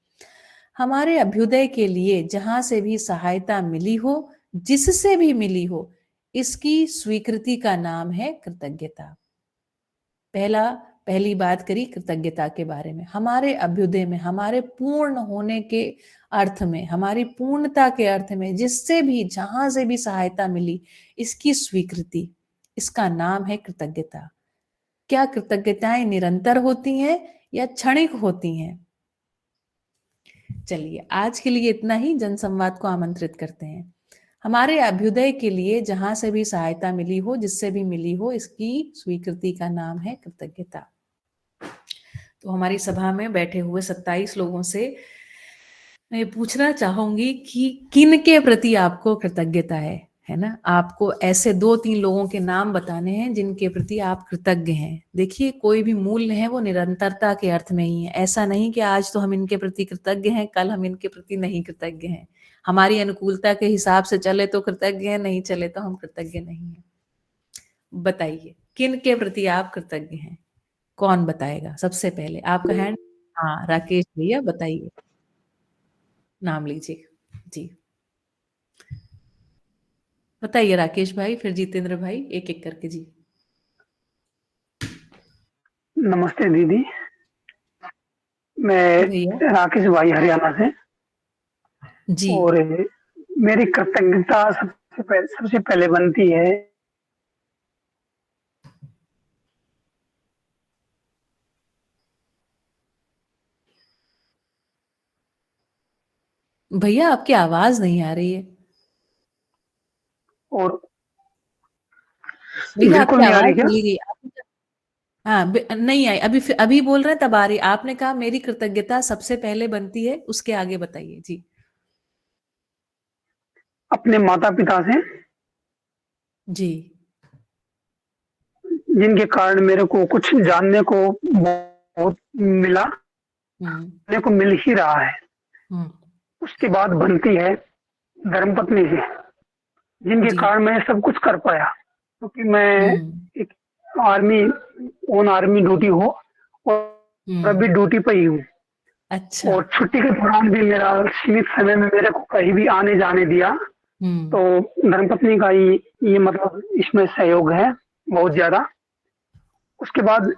A: हमारे अभ्युदय के लिए जहां से भी सहायता मिली हो, जिससे भी मिली हो, इसकी स्वीकृति का नाम है कृतज्ञता। पहली बात करी कृतज्ञता के बारे में। हमारे अभ्युदय में, हमारे पूर्ण होने के अर्थ में, हमारी पूर्णता के अर्थ में, जिससे भी जहां से भी सहायता मिली, इसकी स्वीकृति, इसका नाम है कृतज्ञता। क्या कृतज्ञताएं निरंतर होती हैं या क्षणिक होती हैं? चलिए आज के लिए इतना ही, जनसंवाद को आमंत्रित करते हैं। हमारे अभ्युदय के लिए जहां से भी सहायता मिली हो, जिससे भी मिली हो, इसकी स्वीकृति का नाम है कृतज्ञता। तो हमारी सभा में बैठे हुए 27 लोगों से मैं पूछना चाहूंगी कि किन के प्रति आपको कृतज्ञता है ना। आपको ऐसे 2-3 लोगों के नाम बताने हैं जिनके प्रति आप कृतज्ञ हैं। देखिए, कोई भी मूल्य है वो निरंतरता के अर्थ में ही है। ऐसा नहीं कि आज तो हम इनके प्रति कृतज्ञ हैं, कल हम इनके प्रति नहीं कृतज्ञ हैं। हमारी अनुकूलता के हिसाब से चले तो कृतज्ञ हैं, नहीं चले तो हम कृतज्ञ नहीं हैं। बताइए किन के प्रति आप कृतज्ञ हैं? कौन बताएगा सबसे पहले? आपका हैंड, हाँ राकेश भैया बताइए, नाम लीजिए जी। बताइए राकेश भाई, फिर जितेंद्र भाई, एक एक करके जी।
B: नमस्ते दीदी, मैं
A: भैया
B: राकेश भाई हरियाणा से।
A: जी।
B: और मेरी कृतज्ञता सबसे पहले बनती है
A: भैया आपकी आवाज नहीं आ रही है।
B: और
A: भैया
B: बिल्कुल
A: आपकी
B: नहीं आ
A: आवाज
B: रही क्या?
A: चली गई। हाँ नहीं आई, अभी बोल रहे हैं तब आ रही। आपने कहा मेरी कृतज्ञता सबसे पहले बनती है, उसके आगे बताइए जी।
B: अपने माता पिता से,
A: जी।
B: जिनके कारण मेरे को कुछ जानने को बहुत मिला,
A: हम्म।
B: जानने को मिल ही रहा है।
A: हम्म।
B: उसके बाद बनती है धर्मपत्नी से, जिनके
A: जी।
B: कारण मैं सब कुछ कर पाया, क्योंकि मैं
A: हम्म।
B: एक आर्मी ऑन आर्मी ड्यूटी हो, और अभी ड्यूटी पर ही हूँ।
A: अच्छा।
B: और छुट्टी के दौरान भी मेरा सीमित समय में मेरे को कहीं भी आने जाने दिया।
A: हम्म।
B: तो धर्मपत्नी का ये मतलब इसमें सहयोग है बहुत ज्यादा। उसके बाद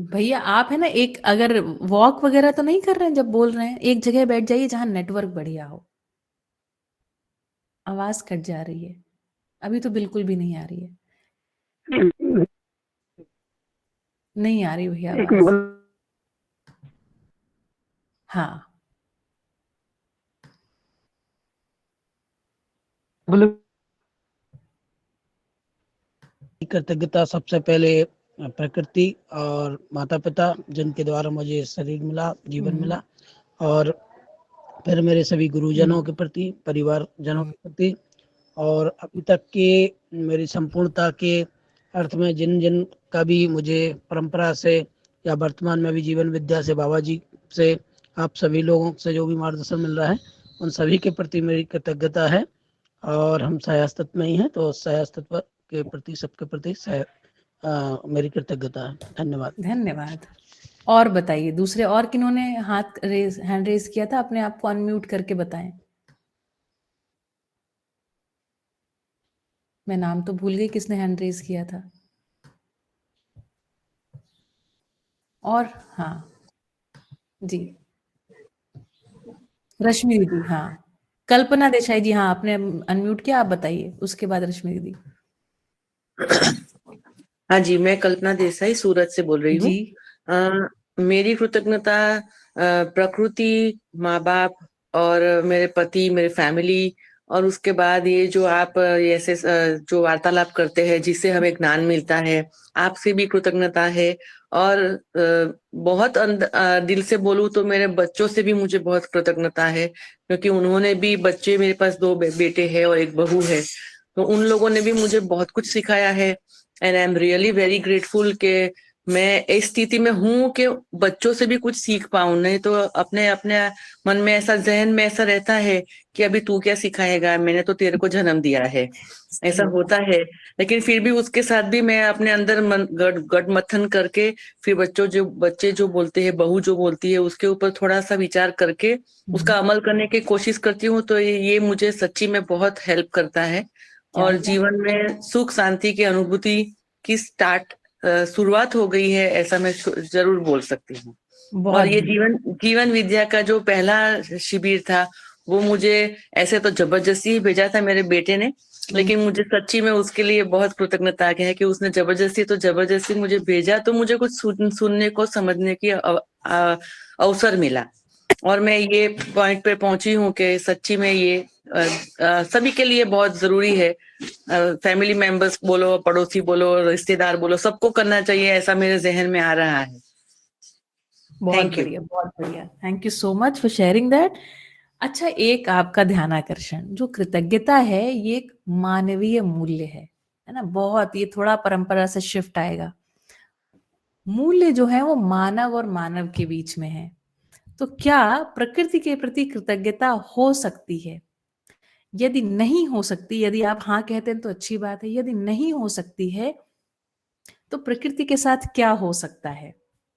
A: भैया आप है ना, एक अगर वॉक वगैरह तो नहीं कर रहे हैं जब बोल रहे हैं, एक जगह बैठ जाइए जहां नेटवर्क बढ़िया हो। आवाज कट जा रही है, अभी तो बिल्कुल भी नहीं आ रही है। नहीं आ रही भैया
B: एक
A: आवाज।
B: मुगल
A: हाँ।
C: कृतज्ञता सबसे पहले प्रकृति और माता पिता जिनके द्वारा मुझे शरीर मिला, जीवन मिला, और फिर मेरे सभी गुरुजनों के प्रति, परिवार जनों के प्रति, और अभी तक के मेरी संपूर्णता के अर्थ में जिन जिन का भी मुझे परंपरा से या वर्तमान में भी जीवन विद्या से, बाबा जी से, आप सभी लोगों से जो भी मार्गदर्शन मिल रहा है, उन सभी के प्रति मेरी कृतज्ञता है। और हम सहअस्तित्व में ही हैं, तो सहअस्तित्व के प्रति, सबके प्रति मेरी कृतज्ञता है। धन्यवाद।
A: धन्यवाद। और बताइए दूसरे, और किन्होंने हैंड रेज किया था? अपने आप को अनम्यूट करके बताएं। मैं नाम तो भूल गई किसने हैंड रेज किया था। और हाँ जी, रश्मि दीदी, हाँ। कल्पना देसाई जी, हाँ आपने अनम्यूट किया, आप बताइए उसके बाद रश्मि दीदी।
D: हाँ जी, मैं कल्पना देसाई सूरत से बोल रही हूँ।
A: जी।
D: मेरी कृतज्ञता प्रकृति, माँ बाप और मेरे पति, मेरे फैमिली, और उसके बाद ये जो आप ऐसे जो वार्तालाप करते हैं जिससे हमें ज्ञान मिलता है, आपसे भी कृतज्ञता है। और बहुत दिल से बोलूं तो मेरे बच्चों से भी मुझे बहुत कृतज्ञता है, क्योंकि उन्होंने भी, बच्चे मेरे पास दो बेटे हैं और एक बहू है, तो उन लोगों ने भी मुझे बहुत कुछ सिखाया है। And I am really very grateful कि मैं इस स्थिति में हूँ कि बच्चों से भी कुछ सीख पाऊं। नहीं तो अपने अपने मन में ऐसा, जहन में ऐसा रहता है कि अभी तू क्या सिखाएगा, मैंने तो तेरे को जन्म दिया है, ऐसा होता है। लेकिन फिर भी उसके साथ भी मैं अपने अंदर गढ़ मथन करके फिर बच्चे जो बोलते हैं, बहू जो बोलती है, उसके ऊपर थोड़ा सा विचार करके उसका अमल करने की कोशिश करती हूँ। तो ये मुझे सच्ची में बहुत हेल्प करता है, और जीवन में सुख शांति की अनुभूति की शुरुआत हो गई है, ऐसा मैं जरूर बोल सकती हूँ। और ये जीवन विद्या का जो पहला शिविर था, वो मुझे ऐसे तो जबरदस्ती ही भेजा था मेरे बेटे ने, लेकिन मुझे सच्ची में उसके लिए बहुत कृतज्ञता है कि उसने जबरदस्ती मुझे भेजा, तो मुझे कुछ सुनने को, समझने की अवसर मिला। और मैं ये पॉइंट पे पहुंची हूँ कि सच्ची में ये सभी के लिए बहुत जरूरी है। फैमिली मेंबर्स बोलो, पड़ोसी बोलो, रिश्तेदार बोलो, सबको करना चाहिए, ऐसा मेरे जहन में आ रहा है।
A: बहुत बढ़िया, बहुत बढ़िया। Thank you so much for sharing that. अच्छा, एक आपका ध्यान आकर्षण, जो कृतज्ञता है ये एक मानवीय मूल्य है ना? बहुत, ये थोड़ा परंपरा से शिफ्ट आएगा। मूल्य जो है वो मानव और मानव के बीच में है। तो क्या प्रकृति के प्रति कृतज्ञता हो सकती है? यदि नहीं हो सकती, यदि आप हाँ कहते हैं तो अच्छी बात है, यदि नहीं हो सकती है तो प्रकृति के साथ क्या हो सकता है?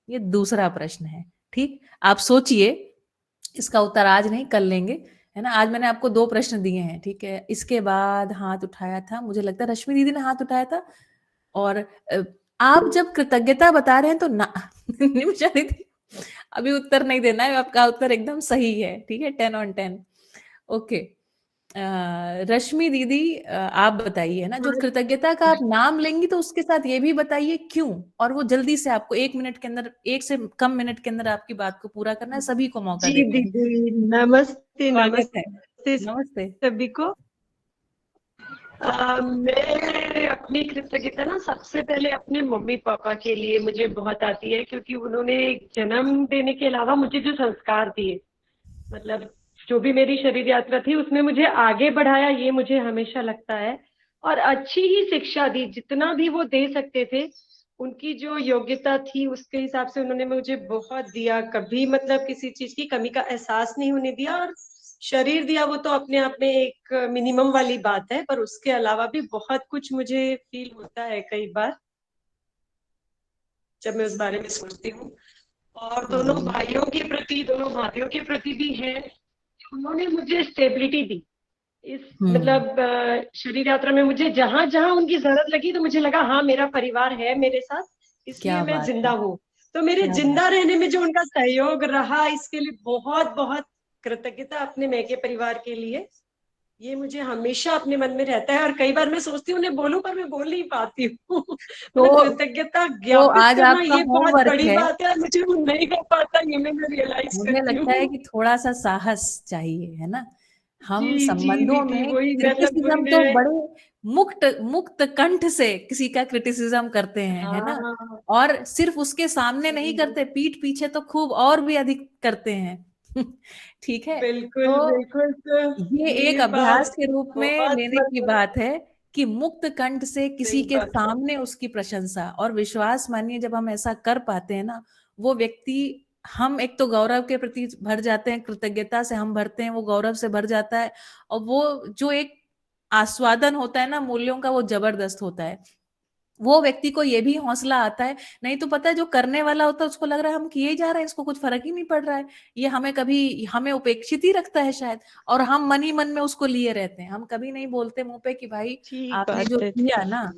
A: ये दूसरा प्रश्न है। ठीक, आप सोचिए, इसका उत्तर आज नहीं कल लेंगे, है ना? आज मैंने आपको 2 प्रश्न दिए हैं, ठीक है? इसके बाद हाथ उठाया था, मुझे लगता है रश्मि दीदी ने हाथ उठाया था। और आप जब कृतज्ञता बता रहे हैं तो ना निमिषा दीदी, अभी उत्तर नहीं देना है, आपका उत्तर एकदम सही है, ठीक है? 10 on 10। ओके। रश्मि दीदी, आप बताइए, है ना, जो कृतज्ञता का आप नाम लेंगी तो उसके साथ ये भी बताइए क्यों, और वो जल्दी से आपको 1 मिनट के अंदर, 1 से कम मिनट के अंदर आपकी बात को पूरा करना है, सभी को मौका
E: जी
A: देते हैं।
E: दीदी, नमस्ते।
A: स्वागत है।
E: नमस्ते
A: नमस्ते।
E: सभी को। मैं अपनी कृतज्ञता ना सबसे पहले अपने मम्मी पापा के लिए मुझे बहुत आती है, क्योंकि उन्होंने जन्म देने के अलावा मुझे जो संस्कार दिए, मतलब जो भी मेरी शरीर यात्रा थी उसमें मुझे आगे बढ़ाया, ये मुझे हमेशा लगता है। और अच्छी ही शिक्षा दी, जितना भी वो दे सकते थे। उनकी जो योग्यता थी उसके हिसाब से उन्होंने मुझे बहुत दिया, कभी मतलब किसी चीज की कमी का एहसास नहीं होने दिया। और शरीर दिया वो तो अपने आप में एक मिनिमम वाली बात है, पर उसके अलावा भी बहुत कुछ मुझे फील होता है कई बार जब मैं उस बारे में सोचती हूँ। और दोनों भाइयों के प्रति, दोनों भाइयों के प्रति भी है, उन्होंने मुझे स्टेबिलिटी दी। इस मतलब शरीर यात्रा में मुझे जहां जहां उनकी जरूरत लगी तो मुझे लगा हाँ मेरा परिवार है मेरे साथ, इसलिए
A: क्या
E: मैं
A: बात
E: जिंदा
A: है,
E: हूँ। तो मेरे
A: क्या बात।
E: जिंदा रहने में जो उनका सहयोग रहा, इसके लिए बहुत बहुत कृतज्ञता अपने मैके परिवार के लिए। ये मुझे हमेशा अपने मन में रहता है, और कई बार मैं सोचती हूँ उन्हें बोलूं, पर मैं बोल नहीं पाती हूँ। मतलब
A: तो
E: कृतज्ञता
A: तो
E: ज्ञापित
A: आज
E: करना
A: आपका
E: ये बहुत
A: होमवर्क
E: बड़ी
A: है,
E: बात है, और मुझे वो नहीं कर पाता, ये मैं रियलाइज
A: मुझे
E: करती
A: लगता है
E: हूँ।
A: कि थोड़ा सा साहस चाहिए, है ना। हम
E: जी जी
A: संबंधों
E: दीदी,
A: में
E: वही मतलब वही
A: क्रिटिसिज्म तो
E: मैं।
A: बड़े मुक्त मुक्त कंठ से किसी का क्रिटिसिज्म करते हैं, है ना।
E: हाँ
A: और सिर्फ उसके सामने नहीं करते, पीठ पीछे तो खूब और भी अधिक करते हैं। ठीक है।
E: बिल्कुल
A: तो
E: बिल्कुल, तो
A: ये एक
E: ये
A: अभ्यास
E: बात
A: के रूप में
E: बहुत
A: लेने की
E: मतलब
A: बात है कि मुक्त कंठ से किसी
E: सही
A: के
E: बात है।
A: सामने उसकी प्रशंसा और विश्वास, मानिए जब हम ऐसा कर पाते हैं ना, वो व्यक्ति, हम एक तो गौरव के प्रति भर जाते हैं, कृतज्ञता से हम भरते हैं, वो गौरव से भर जाता है। और वो जो एक आस्वादन होता है ना मूल्यों का, वो जबरदस्त होता है। वो व्यक्ति को ये भी हौसला आता है। नहीं तो पता है जो करने वाला होता है उसको लग रहा है हम किए जा रहे हैं, इसको कुछ फर्क ही नहीं पड़ रहा है, ये हमें कभी हमें उपेक्षित ही रखता है शायद। और हम मन ही मन में उसको लिए रहते हैं, हम कभी नहीं बोलते मुंह पे कि भाई
E: ठीक
A: आपने जो
E: बात है,
A: किया ना,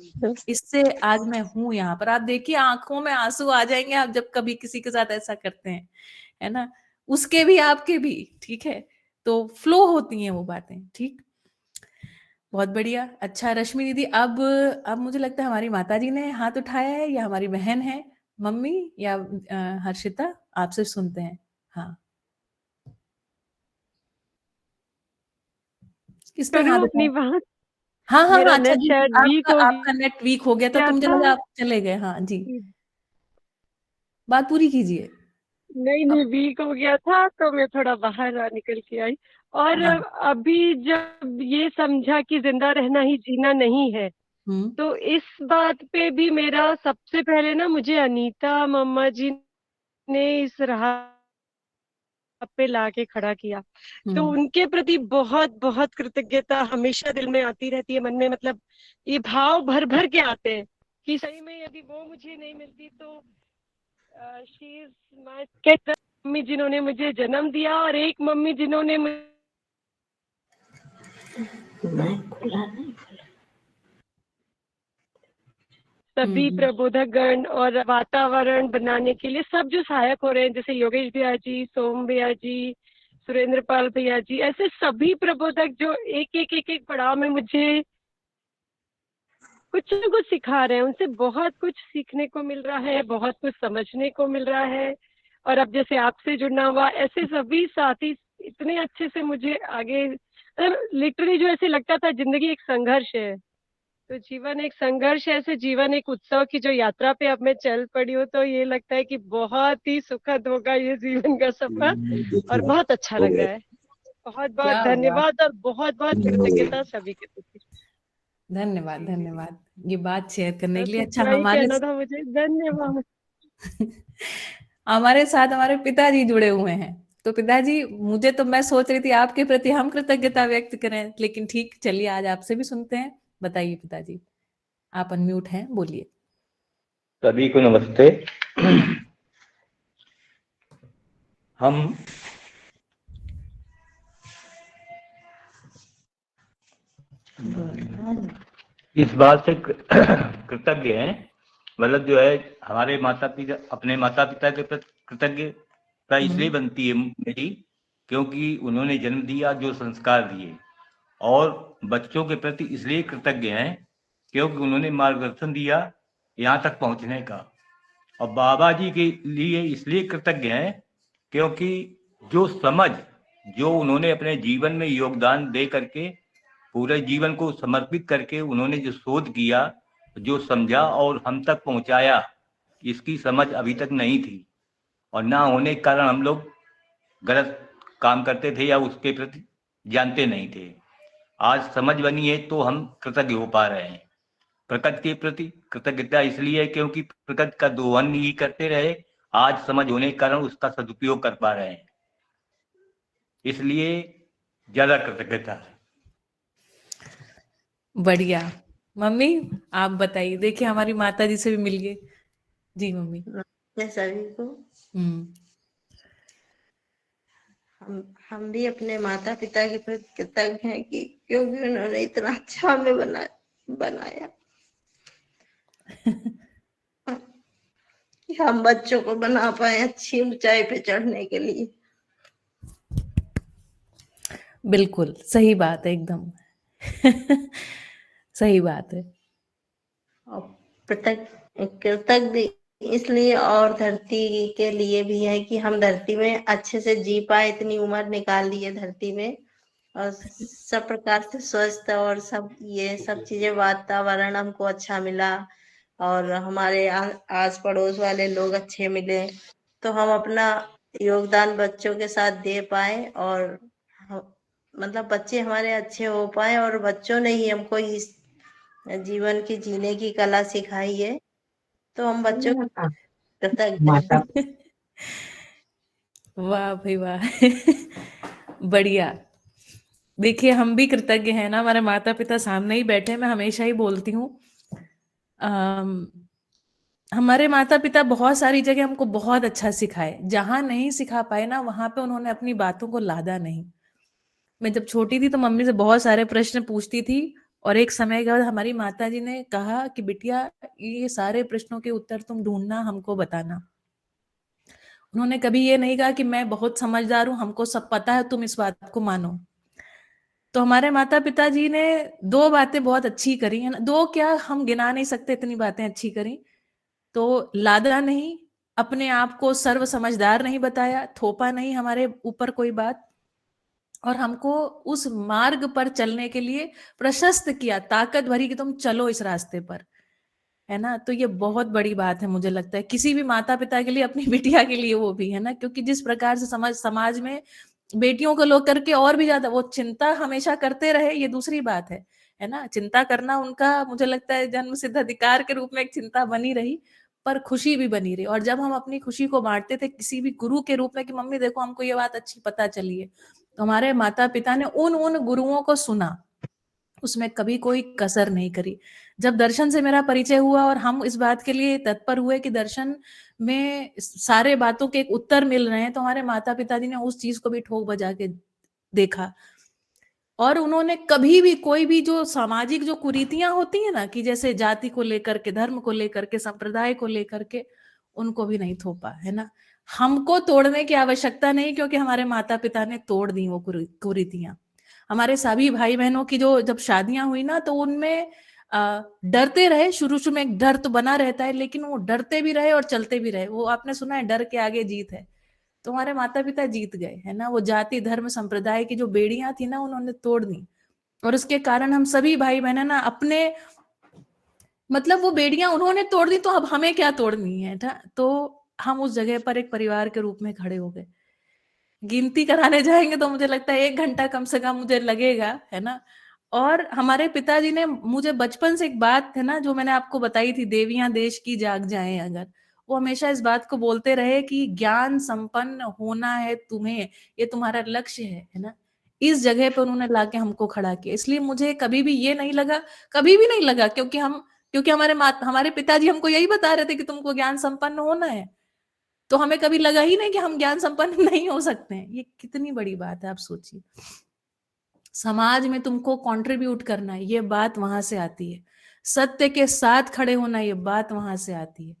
A: इससे आज मैं हूं यहाँ पर। आप देखिए आंखों में आंसू आ जाएंगे आप जब कभी किसी के साथ ऐसा करते हैं, है ना। उसके भी आपके भी, ठीक है। तो फ्लो होती हैं वो बातें, ठीक। बहुत बढ़िया, अच्छा रश्मि दीदी, अब मुझे लगता है हमारी माताजी ने हाथ उठाया है, या हमारी बहन है, मम्मी या हर्षिता, आपसे सुनते हैं। हाँ, किसने
E: करूँ
A: हाथ
E: अपनी
A: उठाया?
E: बात?
A: हाँ हाँ हाँ,
E: मेरा
A: अच्छा
E: नेट
A: जी,
E: शायद वीक
A: आपका
E: हो
A: आपका नेट वीक हो गया था
E: गया
A: तो मुझे
E: था।
A: लगा आप चले गए। हाँ जी, बात पूरी कीजिए।
E: नहीं नहीं, वीक हो गया था तो मैं थोड़ा बाहर निकल के आई। और
A: हाँ।
E: अभी जब ये समझा कि जिंदा रहना ही जीना नहीं है,
A: हम्म
E: तो इस बात पे भी मेरा सबसे पहले ना, मुझे अनीता मम्मा जी ने इस राह पे लाके खड़ा किया। तो
A: हम्म
E: उनके प्रति बहुत बहुत कृतज्ञता हमेशा दिल में आती रहती है, मन में मतलब ये भाव भर भर के आते हैं कि सही में यदि वो मुझे नहीं मिलती तो शी इज माय मम्मी जिन्होंने मुझे जन्म दिया, और एक मम्मी जिन्होंने सभी
A: हम्म
E: प्रबोधक गण और वातावरण बनाने के लिए सब जो सहायक हो रहे हैं, जैसे योगेश भैया जी, सोम भैया जी, सुरेंद्र पाल भैया जी, ऐसे सभी प्रबोधक जो एक एक पड़ाव में मुझे कुछ न कुछ सिखा रहे हैं। उनसे बहुत कुछ सीखने को मिल रहा है, बहुत कुछ समझने को मिल रहा है। और अब जैसे आपसे जुड़ना हुआ, ऐसे सभी साथी इतने अच्छे से मुझे आगे, मतलब लिटरली जो ऐसे लगता था जिंदगी एक संघर्ष है, तो जीवन एक संघर्ष है, ऐसे जीवन एक उत्सव की जो यात्रा पे अब मैं चल पड़ी हूँ, तो ये लगता है कि बहुत ही सुखद होगा ये जीवन का सफर, और बहुत अच्छा लग रहा है। बहुत बहुत
A: क्या बात,
E: धन्यवाद, और बहुत बहुत कृतज्ञता सभी के प्रति।
A: धन्यवाद
E: जी दीदी,
A: धन्यवाद ये बात शेयर करने के
E: बस
A: लिए। अच्छा,
E: इतना ही
A: हमारे
E: कहना था मुझे, धन्यवाद।
A: हमारे साथ हमारे पिताजी जुड़े हुए हैं। तो पिताजी, मुझे तो, मैं सोच रही थी आपके प्रति हम कृतज्ञता व्यक्त करें, लेकिन ठीक, चलिए आज आपसे भी सुनते हैं। बताइए पिताजी, आप अनम्यूट हैं, बोलिए।
F: सभी को नमस्ते। हम इस बात से कृतज्ञ हैं, मतलब जो है हमारे माता पिता, अपने माता पिता के प्रति कृतज्ञता इसलिए बनती है मेरी, क्योंकि उन्होंने जन्म दिया, जो संस्कार दिए। और बच्चों के प्रति इसलिए कृतज्ञ हैं क्योंकि उन्होंने मार्गदर्शन दिया यहाँ तक पहुँचने का। और बाबा जी के लिए इसलिए कृतज्ञ हैं क्योंकि जो समझ, जो उन्होंने अपने जीवन में योगदान दे करके, पूरे जीवन को समर्पित करके उन्होंने जो शोध किया, जो समझा और हम तक पहुंचाया, इसकी समझ अभी तक नहीं थी। और ना होने के कारण हम लोग गलत काम करते थे या उसके प्रति जानते नहीं थे। आज समझ बनी है तो हम कृतज्ञ हो पा रहे हैं। प्रकृति के प्रति कृतज्ञता इसलिए है क्योंकि प्रकृति का दोहन ही करते रहे, आज समझ होने के कारण उसका सदुपयोग कर पा रहे हैं, इसलिए ज्यादा कृतज्ञता है।
A: बढ़िया। मम्मी आप बताइए, देखिए हमारी माता जी से भी मिल गए। जी मम्मी।
G: सभी को हम भी अपने माता पिता के प्रति कृतज्ञ हैं कि क्योंकि उन्होंने इतना अच्छा हमें बनाया कि हम बच्चों को बना पाए अच्छी ऊंचाई पे चढ़ने के लिए।
A: बिल्कुल सही बात है, एकदम सही बात है।
G: और कृतज्ञ इसलिए और धरती के लिए भी है कि हम धरती में अच्छे से जी पाए, इतनी उम्र निकाल ली है धरती में, और सब प्रकार से स्वस्थ और सब ये सब चीजें, वातावरण हमको अच्छा मिला और हमारे आस पड़ोस वाले लोग अच्छे मिले, तो हम अपना योगदान बच्चों के साथ दे पाए और मतलब बच्चे हमारे अच्छे हो पाए, और बच्चों ने ही हमको इस जीवन की जीने की कला सिखाई है, तो हम बच्चों को कृतज्ञ हैं।
A: वाह भाई वाह बढ़िया। देखिए हम भी कृतज्ञ हैं ना, हमारे माता पिता सामने ही बैठे हैं। मैं हमेशा ही बोलती हूँ हमारे माता पिता बहुत सारी जगह हमको बहुत अच्छा सिखाए, जहां नहीं सिखा पाए ना वहां पे उन्होंने अपनी बातों को लादा नहीं। मैं जब छोटी थी तो मम्मी से बहुत सारे प्रश्न पूछती थी, और एक समय के बाद हमारी माता जी ने कहा कि बिटिया ये सारे प्रश्नों के उत्तर तुम ढूंढना, हमको बताना। उन्होंने कभी ये नहीं कहा कि मैं बहुत समझदार हूं, हमको सब पता है, तुम इस बात को मानो। तो हमारे माता पिता जी ने दो बातें बहुत अच्छी करी है ना, दो क्या हम गिना नहीं सकते, इतनी बातें अच्छी करी। तो लादा नहीं, अपने आप को सर्व समझदार नहीं बताया, थोपा नहीं हमारे ऊपर कोई बात, और हमको उस मार्ग पर चलने के लिए प्रशस्त किया, ताकत भरी कि तुम चलो इस रास्ते पर, है ना। तो ये बहुत बड़ी बात है मुझे लगता है, किसी भी माता पिता के लिए, अपनी बिटिया के लिए वो भी, है ना। क्योंकि जिस प्रकार से समाज में बेटियों को लोग करके और भी ज्यादा वो चिंता हमेशा करते रहे, ये दूसरी बात है ना। चिंता करना उनका मुझे लगता है जन्म सिद्ध अधिकार के रूप में एक चिंता बनी रही, पर खुशी भी बनी रही। और जब हम अपनी खुशी को बांटते थे किसी भी गुरु के रूप में कि मम्मी देखो हमको ये बात अच्छी पता चली है, तो हमारे माता पिता ने उन गुरुओं को सुना, उसमें कभी कोई कसर नहीं करी। जब दर्शन से मेरा परिचय हुआ और हम इस बात के लिए तत्पर हुए कि दर्शन में सारे बातों के एक उत्तर मिल रहे हैं, तो हमारे माता पिताजी ने उस चीज को भी ठोक बजा के देखा। और उन्होंने कभी भी कोई भी जो सामाजिक जो कुरीतियां होती है ना, कि जैसे जाति को लेकर के, धर्म को लेकर के, संप्रदाय को लेकर के, उनको भी नहीं थोपा, है ना। हमको तोड़ने की आवश्यकता नहीं, क्योंकि हमारे माता पिता ने तोड़ दी वो कुरीतियां। हमारे सभी भाई बहनों की जो जब शादियां हुई ना, तो उनमें डरते रहे, शुरू में एक डर तो बना रहता है, लेकिन वो डरते भी रहे और चलते भी रहे। वो आपने सुना है, डर के आगे जीत है। तो हमारे माता पिता जीत गए, है ना। वो जाति धर्म संप्रदाय की जो बेड़ियां थी ना, उन्होंने तोड़ दी, और उसके कारण हम सभी भाई बहन ना अपने मतलब वो बेड़ियां उन्होंने तोड़ दी, तो अब हमें क्या तोड़नी है था। तो हम उस जगह पर एक परिवार के रूप में खड़े हो गए। गिनती कराने जाएंगे तो मुझे लगता है 1 घंटा कम से कम मुझे लगेगा, है ना। और हमारे पिताजी ने मुझे बचपन से एक बात है ना, जो मैंने आपको बताई थी, देवियां देश की जाग जाएं अगर, वो हमेशा इस बात को बोलते रहे कि ज्ञान संपन्न होना है तुम्हें, ये तुम्हारा लक्ष्य है ना। इस जगह पर उन्होंने लाके हमको खड़ा किया, इसलिए मुझे कभी भी ये नहीं लगा, कभी भी नहीं लगा, क्योंकि हमारे पिताजी हमको यही बता रहे थे कि तुमको ज्ञान संपन्न होना है, तो हमें कभी लगा ही नहीं कि हम ज्ञान संपन्न नहीं हो सकते हैं। ये कितनी बड़ी बात है, आप सोचिए। समाज में तुमको कंट्रीब्यूट करना है, ये बात वहां से आती है। सत्य के साथ खड़े होना, ये बात वहां से आती है।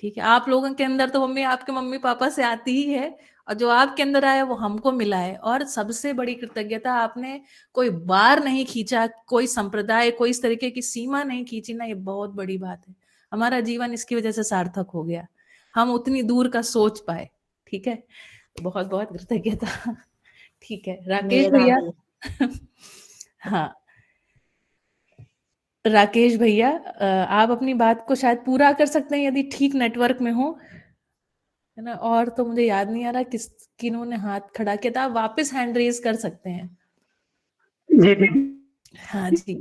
A: ठीक है, आप लोगों के अंदर तो आपके मम्मी पापा से आती ही है, और जो आपके अंदर आया वो हमको मिला है। और सबसे बड़ी कृतज्ञता, आपने कोई बार नहीं खींचा, कोई संप्रदाय, कोई इस तरीके की सीमा नहीं खींची ना, ये बहुत बड़ी बात है। हमारा जीवन इसकी वजह से सार्थक हो गया, हम उतनी दूर का सोच पाए। ठीक है, बहुत बहुत कृतज्ञता। ठीक है, राकेश भैया। हाँ, राकेश भैया, आप अपनी बात को शायद पूरा कर सकते हैं यदि ठीक नेटवर्क में हो, है ना। और तो मुझे याद नहीं आ रहा किन्होंने हाथ खड़ा किया था, आप वापस हैंड रेज कर सकते हैं।
B: जी जी
A: हाँ जी।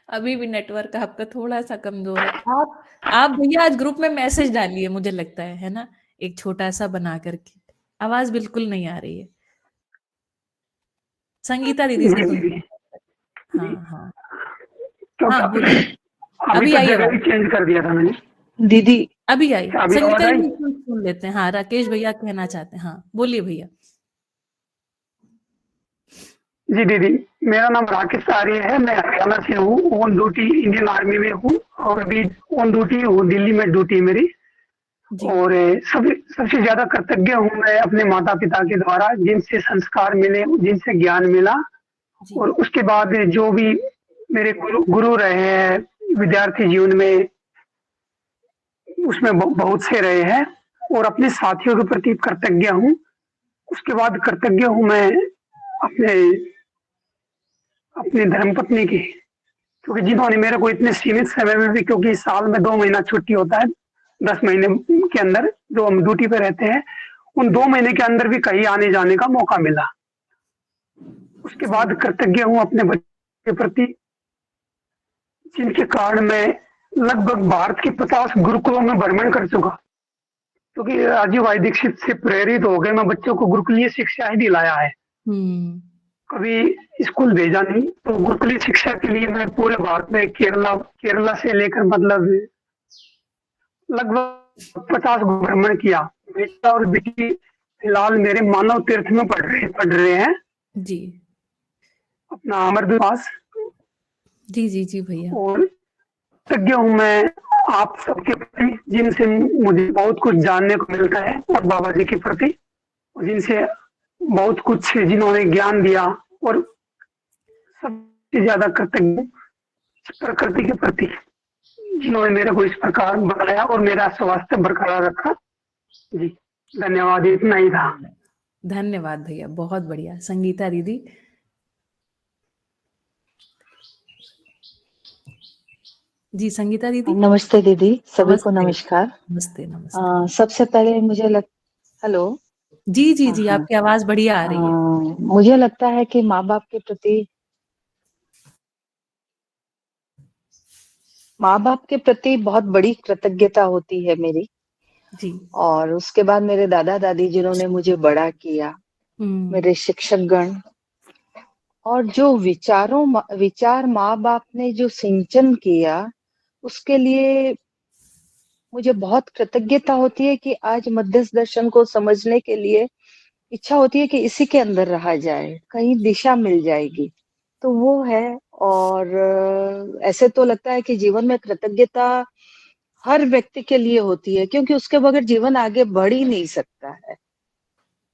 A: अभी भी नेटवर्क आपका थोड़ा सा कमजोर है। आप भैया आज ग्रुप में मैसेज डालिए, मुझे लगता है ना, एक छोटा सा बना करके। आवाज बिल्कुल नहीं आ रही है। संगीता दीदी से सुन। हाँ हाँ हाँ, बोलिए।
B: अभी
A: अभी
B: तो
A: आई
B: जगह
A: आवाज,
B: भी चेंज कर दिया था मैंने।
C: दीदी
A: अभी आई।
B: अभी आवाज
A: संगीता
B: आई?
A: दीदी सुन लेते हैं। हाँ, राकेश भैया कहना चाहते हैं। हाँ, बोलिए भैया।
B: जी दीदी, मेरा नाम राकेश आर्य है, मैं हरियाणा से हूँ, ऑन ड्यूटी इंडियन आर्मी में हूँ और अभी ऑन ड्यूटी हूँ, दिल्ली में ड्यूटी मेरी।
A: जी
B: और सबसे ज्यादा कृतज्ञ हूँ मैं अपने माता पिता के द्वारा, जिनसे संस्कार मिले, जिनसे ज्ञान मिला।
A: जी
B: और उसके बाद जो भी मेरे गुरु रहे हैं विद्यार्थी जीवन में, उसमें बहुत से रहे हैं। और अपने साथियों के प्रति कृतज्ञ हूँ। उसके बाद कृतज्ञ हूँ मैं अपने अपनी धर्मपत्नी की, क्योंकि जिन्होंने मेरे को इतने सीमित समय में भी, क्योंकि साल में 2 महीना छुट्टी होता है, 10 महीने के अंदर जो हम ड्यूटी पे रहते हैं, उन 2 महीने के अंदर भी कहीं आने जाने का मौका मिला। उसके बाद कृतज्ञ हूँ अपने बच्चे के प्रति, जिनके कारण मैं लगभग भारत के 50 गुरुकुलों में भ्रमण कर चुका, क्योंकि राजीव भाई दीक्षित से प्रेरित हो गए मैं बच्चों को गुरुकुलीय शिक्षा ही दिलाया है,
A: हम्म
B: कभी स्कूल भेजा नहीं। तो गुरुकुलीय शिक्षा के लिए मैं पूरे भारत में केरला से लेकर मतलब लगभग 50 भ्रमण किया। बेटा और बेटी फिलहाल मेरे मानव तीर्थ में पढ़ रहे हैं,
A: जी
B: अपना अमरदूत पास।
A: जी जी जी भैया।
B: और कृतज्ञ हूँ मैं आप सबके प्रति, जिनसे मुझे बहुत कुछ जानने को मिलता है, और बाबा जी के प्रति, जिनसे बहुत कुछ जिन्होंने ज्ञान दिया। और सबसे ज्यादा कृतज्ञ हूँ प्रकृति के प्रति, जिन्होंने मेरे को इस प्रकार बनाया और मेरा स्वास्थ्य बरकरार रखा। जी धन्यवाद, इतना ही था।
A: धन्यवाद भैया, बहुत बढ़िया। संगीता दीदी। जी संगीता दीदी।
H: नमस्ते दीदी, सभी को
A: नमस्ते
H: नमस्कार।
A: नमस्ते नमस्ते।
H: सबसे पहले हेलो।
A: जी जी
H: हाँ
A: जी,
H: हाँ।
A: आपकी आवाज बढ़िया आ रही है।
H: मुझे लगता है कि माँ बाप के प्रति बहुत बड़ी कृतज्ञता होती है मेरी।
A: जी
H: और उसके बाद मेरे दादा दादी, जिन्होंने मुझे बड़ा किया, मेरे शिक्षकगण, और जो विचार माँ बाप ने जो सिंचन किया, उसके लिए मुझे बहुत कृतज्ञता होती है कि आज मध्यस्थ दर्शन को समझने के लिए इच्छा होती है कि इसी के अंदर रहा जाए, कहीं दिशा मिल जाएगी, तो वो है। और ऐसे तो लगता है कि जीवन में कृतज्ञता हर व्यक्ति के लिए होती है, क्योंकि उसके बगैर जीवन आगे बढ़ ही नहीं सकता है।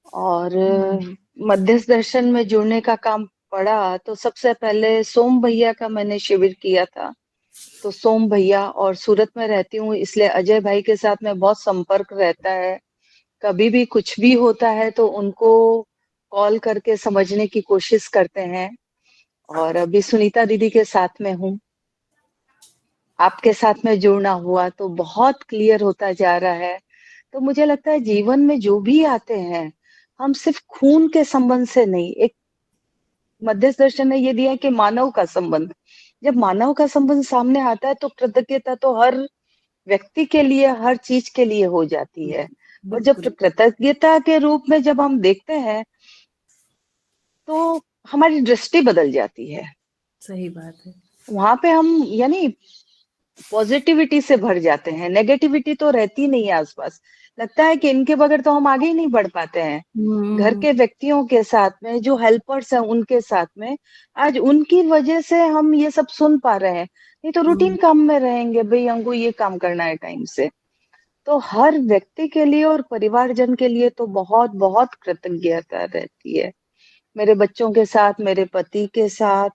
H: और मध्यस्थ दर्शन में जुड़ने का काम पड़ा तो सबसे पहले सोम भैया का मैंने शिविर किया था। तो सोम भैया, और सूरत में रहती हूँ इसलिए अजय भाई के साथ में बहुत संपर्क रहता है। कभी भी कुछ भी होता है तो उनको कॉल करके समझने की कोशिश करते हैं। और अभी सुनीता दीदी के साथ में हूँ, आपके साथ में जुड़ना हुआ तो बहुत क्लियर होता जा रहा है। तो मुझे लगता है जीवन में जो भी आते हैं, हम सिर्फ खून के संबंध से नहीं, एक मध्यस्थ दर्शन ने ये दिया कि मानव का संबंध, जब मानव का संबंध सामने आता है तो कृतज्ञता तो हर व्यक्ति के लिए, हर चीज के लिए हो जाती है। और जब
A: बिल्कुल
H: कृतज्ञता के रूप में जब हम देखते हैं तो हमारी दृष्टि बदल जाती है।
A: सही बात है।
H: वहां पे हम यानी पॉजिटिविटी से भर जाते हैं, नेगेटिविटी तो रहती नहीं है आसपास। लगता है कि इनके बगैर तो हम आगे ही नहीं बढ़ पाते हैं। घर के व्यक्तियों के साथ में जो हेल्पर्स हैं उनके साथ में, आज उनकी वजह से हम ये सब सुन पा रहे हैं, नहीं तो रूटीन काम में रहेंगे, भाई हमको ये काम करना है टाइम से। तो हर व्यक्ति के लिए और परिवारजन के लिए तो बहुत बहुत कृतज्ञता रहती है। मेरे बच्चों के साथ, मेरे पति के साथ,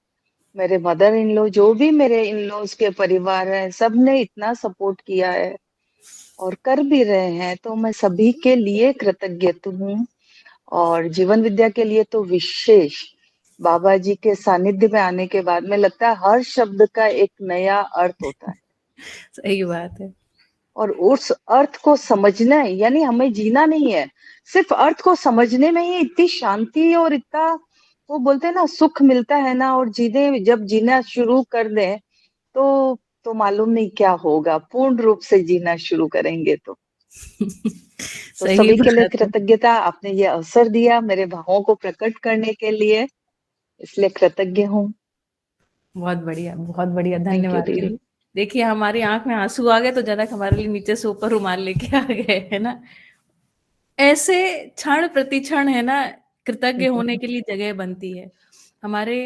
H: मेरे मदर इन लॉ, जो भी मेरे इन लॉज के परिवार है, सब ने इतना सपोर्ट किया है और कर भी रहे हैं, तो मैं सभी के लिए कृतज्ञ हूँ। और जीवन विद्या के लिए तो विशेष, बाबा जी के सानिध्य में आने के बाद में लगता है हर शब्द का एक नया अर्थ होता है।
A: सही बात है।
H: और उस अर्थ को समझना, यानी हमें जीना नहीं है, सिर्फ अर्थ को समझने में ही इतनी शांति और इतना वो बोलते हैं ना सुख मिलता है ना। और जब जीना शुरू कर दें तो मालूम नहीं क्या होगा, पूर्ण रूप से जीना शुरू करेंगे तो
A: सही
H: सभी के लिए
A: बात है।
H: कृतज्ञता। आपने ये अवसर दिया मेरे भावों को प्रकट करने के लिए, इसलिए कृतज्ञ हूँ।
A: बहुत बढ़िया,
H: थैंक यू
A: धन्यवाद
H: दीदी।
A: दीदी। देखिए हमारी आंख में आंसू आ गए तो जनक हमारे लिए नीचे से ऊपर रुमाल लेके आ गए, है ना। ऐसे क्षण प्रतिक्षण है ना कृतज्ञ होने के लिए जगह बनती है। हमारे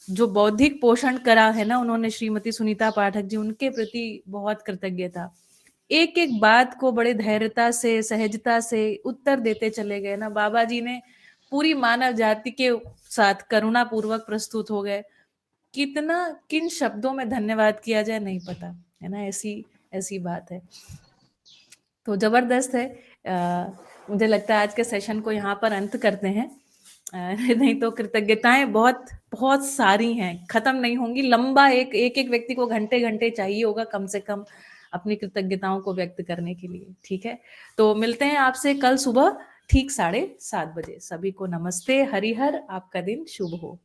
A: जो बौद्धिक पोषण करा है ना उन्होंने, श्रीमती सुनीता पाठक जी, उनके प्रति बहुत कृतज्ञता। एक एक बात को बड़े धैर्यता से, सहजता से उत्तर देते चले गए ना। बाबा जी ने पूरी मानव जाति के साथ करुणा पूर्वक प्रस्तुत हो गए। किन शब्दों में धन्यवाद किया जाए नहीं पता, है ना। ऐसी बात है। तो जबरदस्त है। मुझे लगता है आज के सेशन को यहाँ पर अंत करते हैं। नहीं तो कृतज्ञताएं बहुत बहुत सारी हैं, खत्म नहीं होंगी। लंबा एक व्यक्ति को घंटे घंटे चाहिए होगा कम से कम अपनी कृतज्ञताओं को व्यक्त करने के लिए। ठीक है, तो मिलते हैं आपसे कल सुबह ठीक 7:30 बजे। सभी को नमस्ते, हरिहर, आपका दिन शुभ हो।